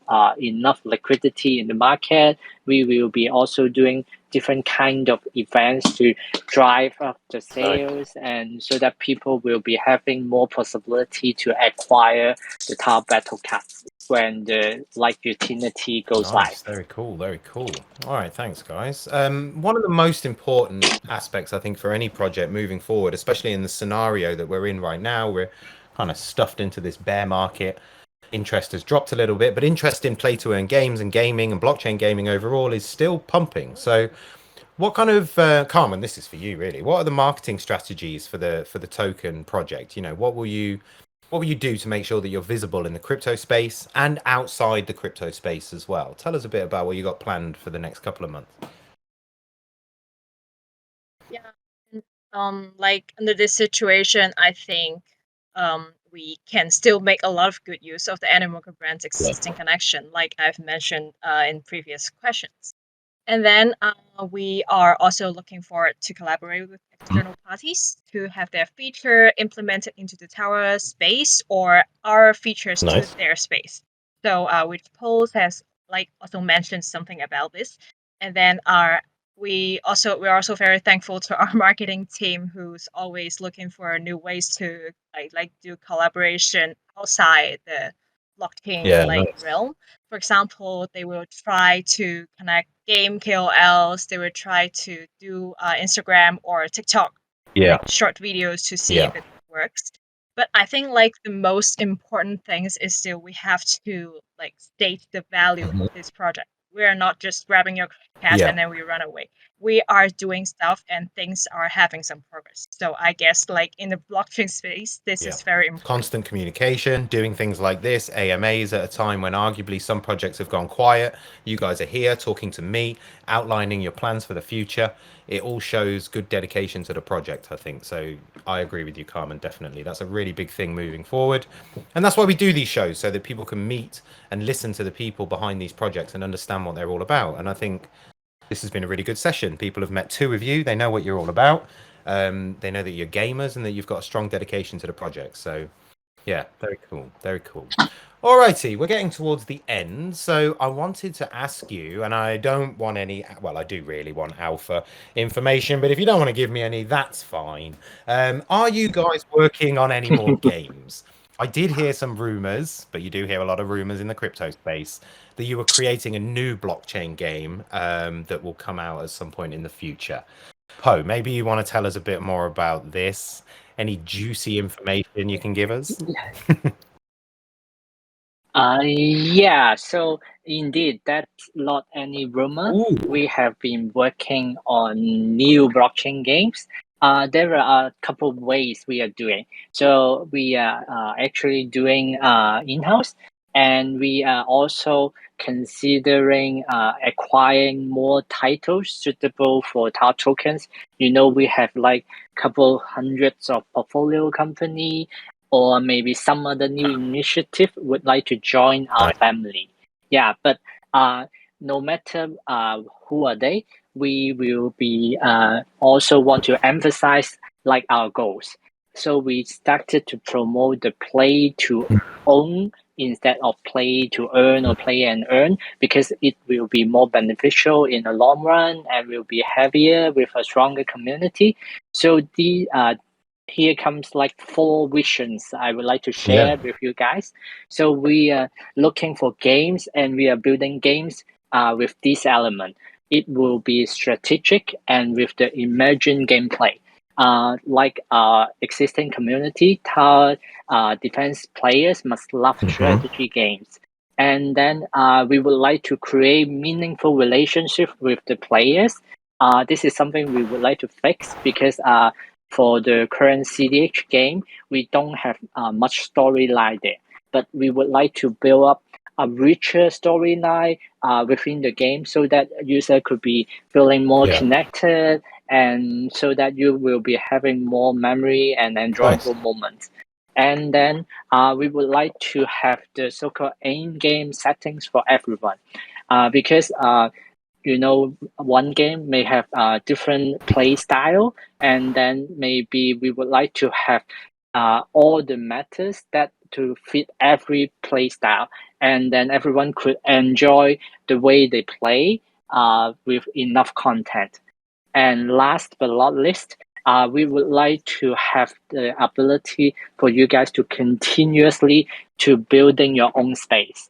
enough liquidity in the market. We will be also doing different kind of events to drive up the sales and so that people will be having more possibility to acquire the Tau battle cards when the utility goes live. Very cool, very cool. All right, thanks, guys. One of the most important aspects, I think, for any project moving forward, especially in the scenario that we're in right now, we're kind of stuffed into this bear market. Interest has dropped a little bit, but interest in play-to-earn games and gaming and blockchain gaming overall is still pumping. So, what kind of Carmen? This is for you, really. What are the marketing strategies for the token project? You know, what will you do to make sure that you're visible in the crypto space and outside the crypto space as well? Tell us a bit about what you got planned for the next couple of months. Yeah. Like under this situation, I think we can still make a lot of good use of the Animoca Brands existing connection, like I've mentioned in previous questions. And then we are also looking forward to collaborate with external parties to have their feature implemented into the tower space or our features to their space. So which Pose has like also mentioned something about this. And then we're also very thankful to our marketing team who's always looking for new ways to like do collaboration outside the blockchain realm. For example, they will try to connect game KOLs. They will try to do Instagram or TikTok short videos to see if it works. But I think like the most important things is still we have to like state the value of this project. We are not just grabbing your cash Yeah. and then we run away. We are doing stuff and things are having some progress. So I guess like in the blockchain space, this is very important. Constant communication, doing things like this, AMAs at a time when arguably some projects have gone quiet. You guys are here talking to me, outlining your plans for the future. It all shows good dedication to the project, I think. So I agree with you, Carmen, definitely. That's a really big thing moving forward. And that's why we do these shows, so that people can meet and listen to the people behind these projects and understand what they're all about. And I think this has been a really good session. People have met two of you. They know what you're all about. They know that you're gamers and that you've got a strong dedication to the project. So yeah, very cool. Very cool. All righty, we're getting towards the end. So I wanted to ask you, and I don't want any, well, I do really want alpha information, but if you don't want to give me any, that's fine. Are you guys working on any more games? I did hear some rumors, but you do hear a lot of rumors in the crypto space, that you were creating a new blockchain game that will come out at some point in the future. Poe, maybe you want to tell us a bit more about this. Any juicy information you can give us? Yeah, so indeed, that's not any rumor. Ooh. We have been working on new blockchain games. There are a couple of ways we are doing. So we are actually doing in-house, and we are also considering acquiring more titles suitable for TAR tokens. We have like a couple hundreds of portfolio company, or maybe some other new initiative would like to join our family. Yeah, but no matter who are they, we will be also want to emphasize like our goals. So we started to promote the play to own instead of play to earn or play and earn, because it will be more beneficial in the long run and will be heavier with a stronger community. So the here comes like 4 visions I would like to share with you guys. So we are looking for games, and we are building games with this element. It will be strategic and with the emerging gameplay. Like our existing community, tower defense players must love strategy games. And then we would like to create meaningful relationship with the players. This is something we would like to fix, because for the current CDH game, we don't have much storyline there, but we would like to build up a richer storyline within the game, so that user could be feeling more connected, and so that you will be having more memory and enjoyable moments. And then we would like to have the so-called in-game settings for everyone, because one game may have a different play style, and then maybe we would like to have all the matters that to fit every play style, and then everyone could enjoy the way they play with enough content. And last but not least, we would like to have the ability for you guys to continuously to building your own space.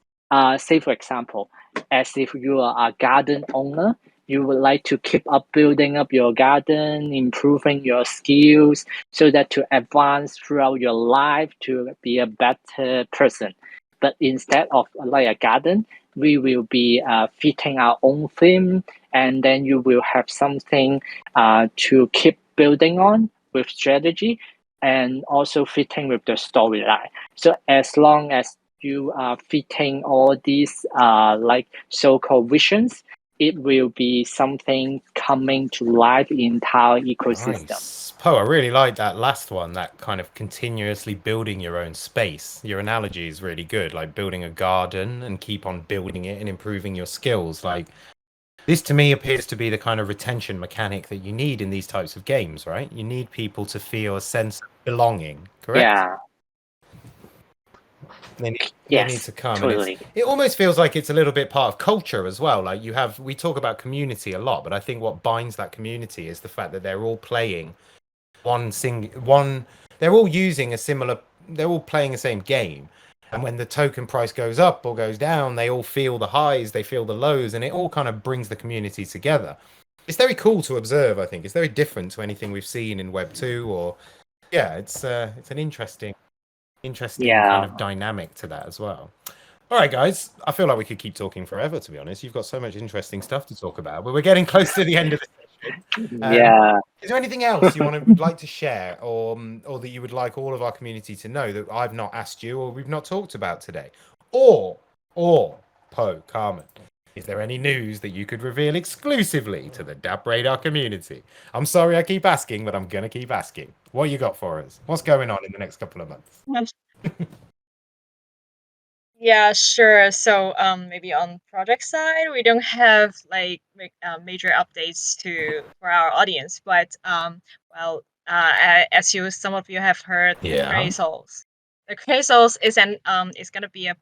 Say for example, as if you are a garden owner, you would like to keep up building up your garden, improving your skills, so that to advance throughout your life to be a better person. But instead of like a garden, we will be fitting our own theme, and then you will have something to keep building on with strategy, and also fitting with the storyline. So as long as you are fitting all these like so-called visions, it will be something coming to life in entire ecosystem. Nice. Poe, I really like that last one, that kind of continuously building your own space. Your analogy is really good, like building a garden and keep on building it and improving your skills. Like, this to me appears to be the kind of retention mechanic that you need in these types of games, right? You need people to feel a sense of belonging, correct? Yeah. They Yes, need to come. totally. And it almost feels like it's a little bit part of culture as well. Like we talk about community a lot, but I think what binds that community is the fact that they're all playing they're all using they're all playing the same game. And when the token price goes up or goes down, they all feel the highs, they feel the lows, and it all kind of brings the community together. It's very cool to observe, I think. It's very different to anything we've seen in Web 2 or it's an interesting kind of dynamic to that as well. All right, guys. I feel like we could keep talking forever, to be honest. You've got so much interesting stuff to talk about, but we're getting close to the end of the session. Yeah. Is there anything else you would like to share, or that you would like all of our community to know that I've not asked you or we've not talked about today? Or Poe, Carmen, is there any news that you could reveal exclusively to the DappRadar community? I'm sorry I keep asking, but I'm going to keep asking. What you got for us? What's going on in the next couple of months? Yeah, sure. So, maybe on project side, we don't have like major updates for our audience, but as some of you have heard, the Yeah. Crazos. The Crazos is gonna be a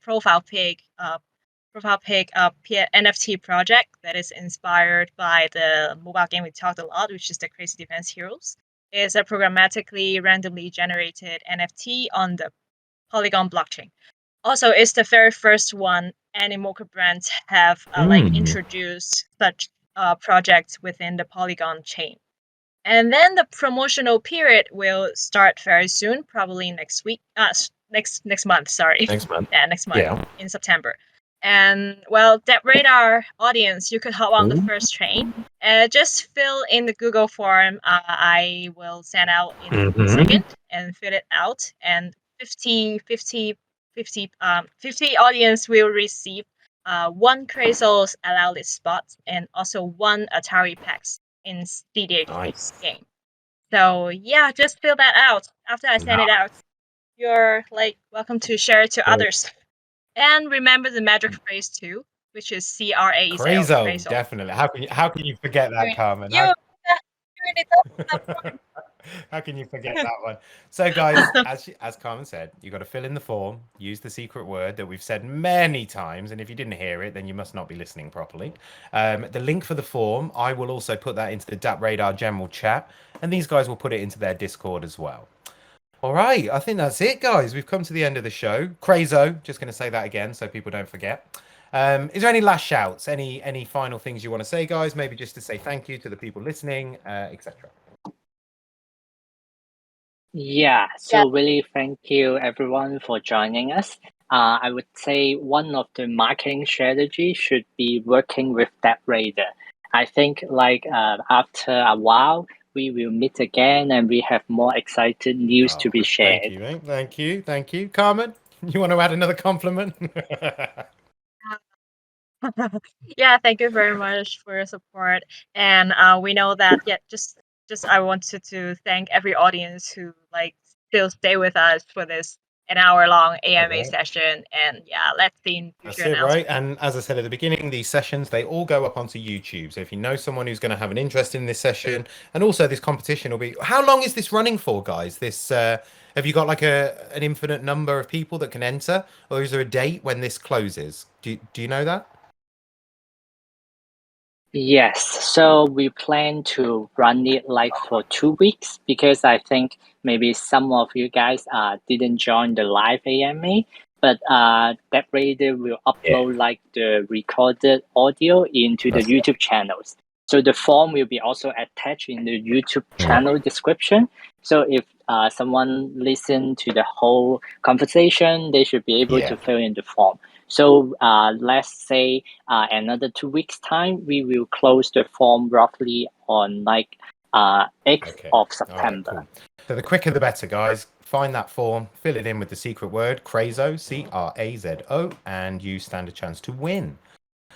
NFT project that is inspired by the mobile game we talked a lot, which is the Crazy Defense Heroes. It's a programmatically randomly generated NFT on the Polygon blockchain. Also, it's the very first one Animoca Brands have introduced such projects within the Polygon chain. And then the promotional period will start very soon, probably next week. Next month. Sorry. Next month. Yeah, next month. Yeah. In September. And well, DappRadar audience, you could hop on the first train. Just fill in the Google form. I will send out in a second and fill it out. And 50 audience will receive one Crazos Allowlist spot and also one Atari packs in CDH game. So yeah, just fill that out. After I send it out, you're like welcome to share it to others. And remember the magic phrase too, which is CRAZO. CRAZO, definitely. How can you forget that, Carmen? How can you forget that one? So, guys, as Carmen said, you got to fill in the form, use the secret word that we've said many times, and if you didn't hear it, then you must not be listening properly. The link for the form, I will also put that into the DappRadar general chat, and these guys will put it into their Discord as well. All right, I think that's it, guys. We've come to the end of the show. CRAZO, just going to say that again so people don't forget. Is there any last shouts? Any final things you want to say, guys? Maybe just to say thank you to the people listening, etc. Yeah, so really thank you everyone for joining us. I would say one of the marketing strategy should be working with DappRadar. I think after a while, we will meet again and we have more excited news to be shared. Thank you, mate. Thank you. Carmen, you want to add another compliment? Yeah, thank you very much for your support. And we know that just I wanted to thank every audience who still stay with us for this an hour-long AMA session. And yeah, let's see in future announcements. That's it, right? And as I said at the beginning, these sessions, they all go up onto YouTube. So if you know someone who's going to have an interest in this session, and also this competition will be... How long is this running for, guys? This have you got like an infinite number of people that can enter? Or is there a date when this closes? Do you know that? Yes, so we plan to run it for 2 weeks because I think maybe some of you guys didn't join the live AMA, but DappRadar will upload the recorded audio into the YouTube channels. So the form will be also attached in the YouTube channel description. So if someone listen to the whole conversation, they should be able to fill in the form. So let's say another 2 weeks time, we will close the form roughly on 8th of September. Right, cool. So the quicker the better, guys. Find that form, fill it in with the secret word, CRAZO, CRAZO, and you stand a chance to win.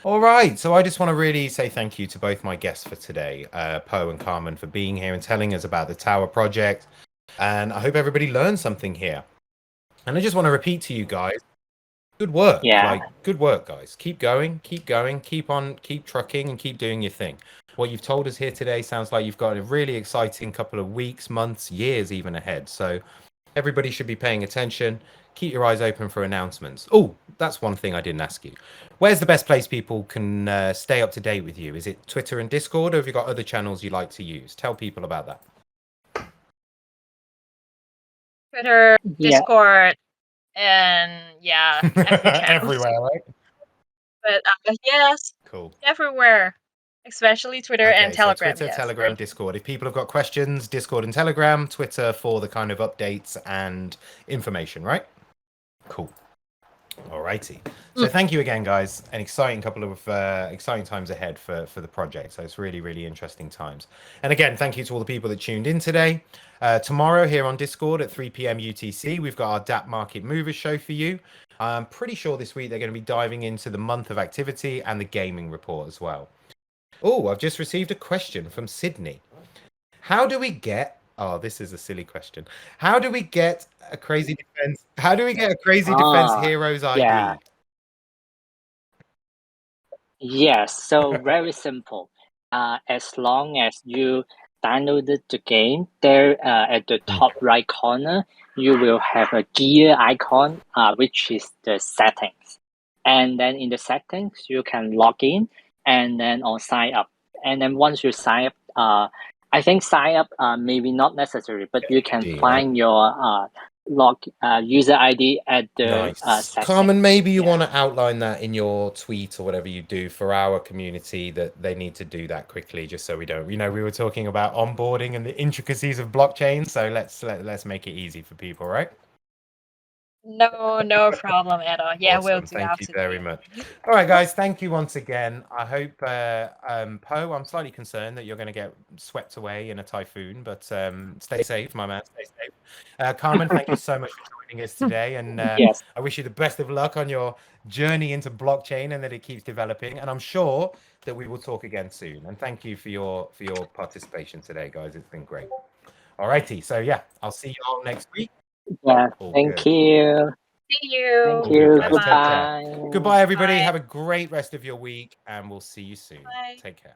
All right, so I just want to really say thank you to both my guests for today, Poe and Carmen, for being here and telling us about the Tower project. And I hope everybody learned something here. And I just want to repeat to you guys, good work. Yeah. Good work, guys. Keep going, keep trucking and keep doing your thing. What you've told us here today sounds like you've got a really exciting couple of weeks, months, years even ahead. So everybody should be paying attention. Keep your eyes open for announcements. Oh, that's one thing I didn't ask you. Where's the best place people can stay up to date with you? Is it Twitter and Discord, or have you got other channels you like to use? Tell people about that. Twitter, Discord, and everywhere, right? But yes, cool. Everywhere, especially Twitter and Telegram. So Twitter, Telegram, Discord. If people have got questions, Discord and Telegram, Twitter for the kind of updates and information, right? Cool. Alrighty. So thank you again, guys. An exciting couple of exciting times ahead for the project. So it's really, really interesting times. And again, thank you to all the people that tuned in today. Tomorrow here on Discord at 3 p.m. UTC, we've got our Dapp Market Movers show for you. I'm pretty sure this week they're going to be diving into the month of activity and the gaming report as well. Oh, I've just received a question from Sydney. How do we get... Oh, this is a silly question. How do we get a crazy defense? How do we get a crazy defense heroes ID? Yeah. Yes, so very simple. As long as you downloaded the game, there at the top right corner, you will have a gear icon, which is the settings. And then in the settings, you can log in and then on sign up. And then once you sign up, I think sign up maybe not necessary, but you can find your user ID at the settings. Carmen, maybe you want to outline that in your tweet or whatever you do for our community, that they need to do that quickly, just so we don't, we were talking about onboarding and the intricacies of blockchain, so let's make it easy for people, right? No problem at all. Yeah, Awesome. we'll do. Thank you very much. All right, guys, thank you once again. I hope, Poe, I'm slightly concerned that you're going to get swept away in a typhoon, but stay safe, my man. Stay safe. Carmen, thank you so much for joining us today, and Yes. I wish you the best of luck on your journey into blockchain and that it keeps developing. And I'm sure that we will talk again soon. And thank you for your participation today, guys. It's been great. All righty. So yeah, I'll see you all next week. Yeah. Thank you. See you. Thank you. Guys. Goodbye. Goodbye, everybody. Bye. Have a great rest of your week, and we'll see you soon. Bye. Take care.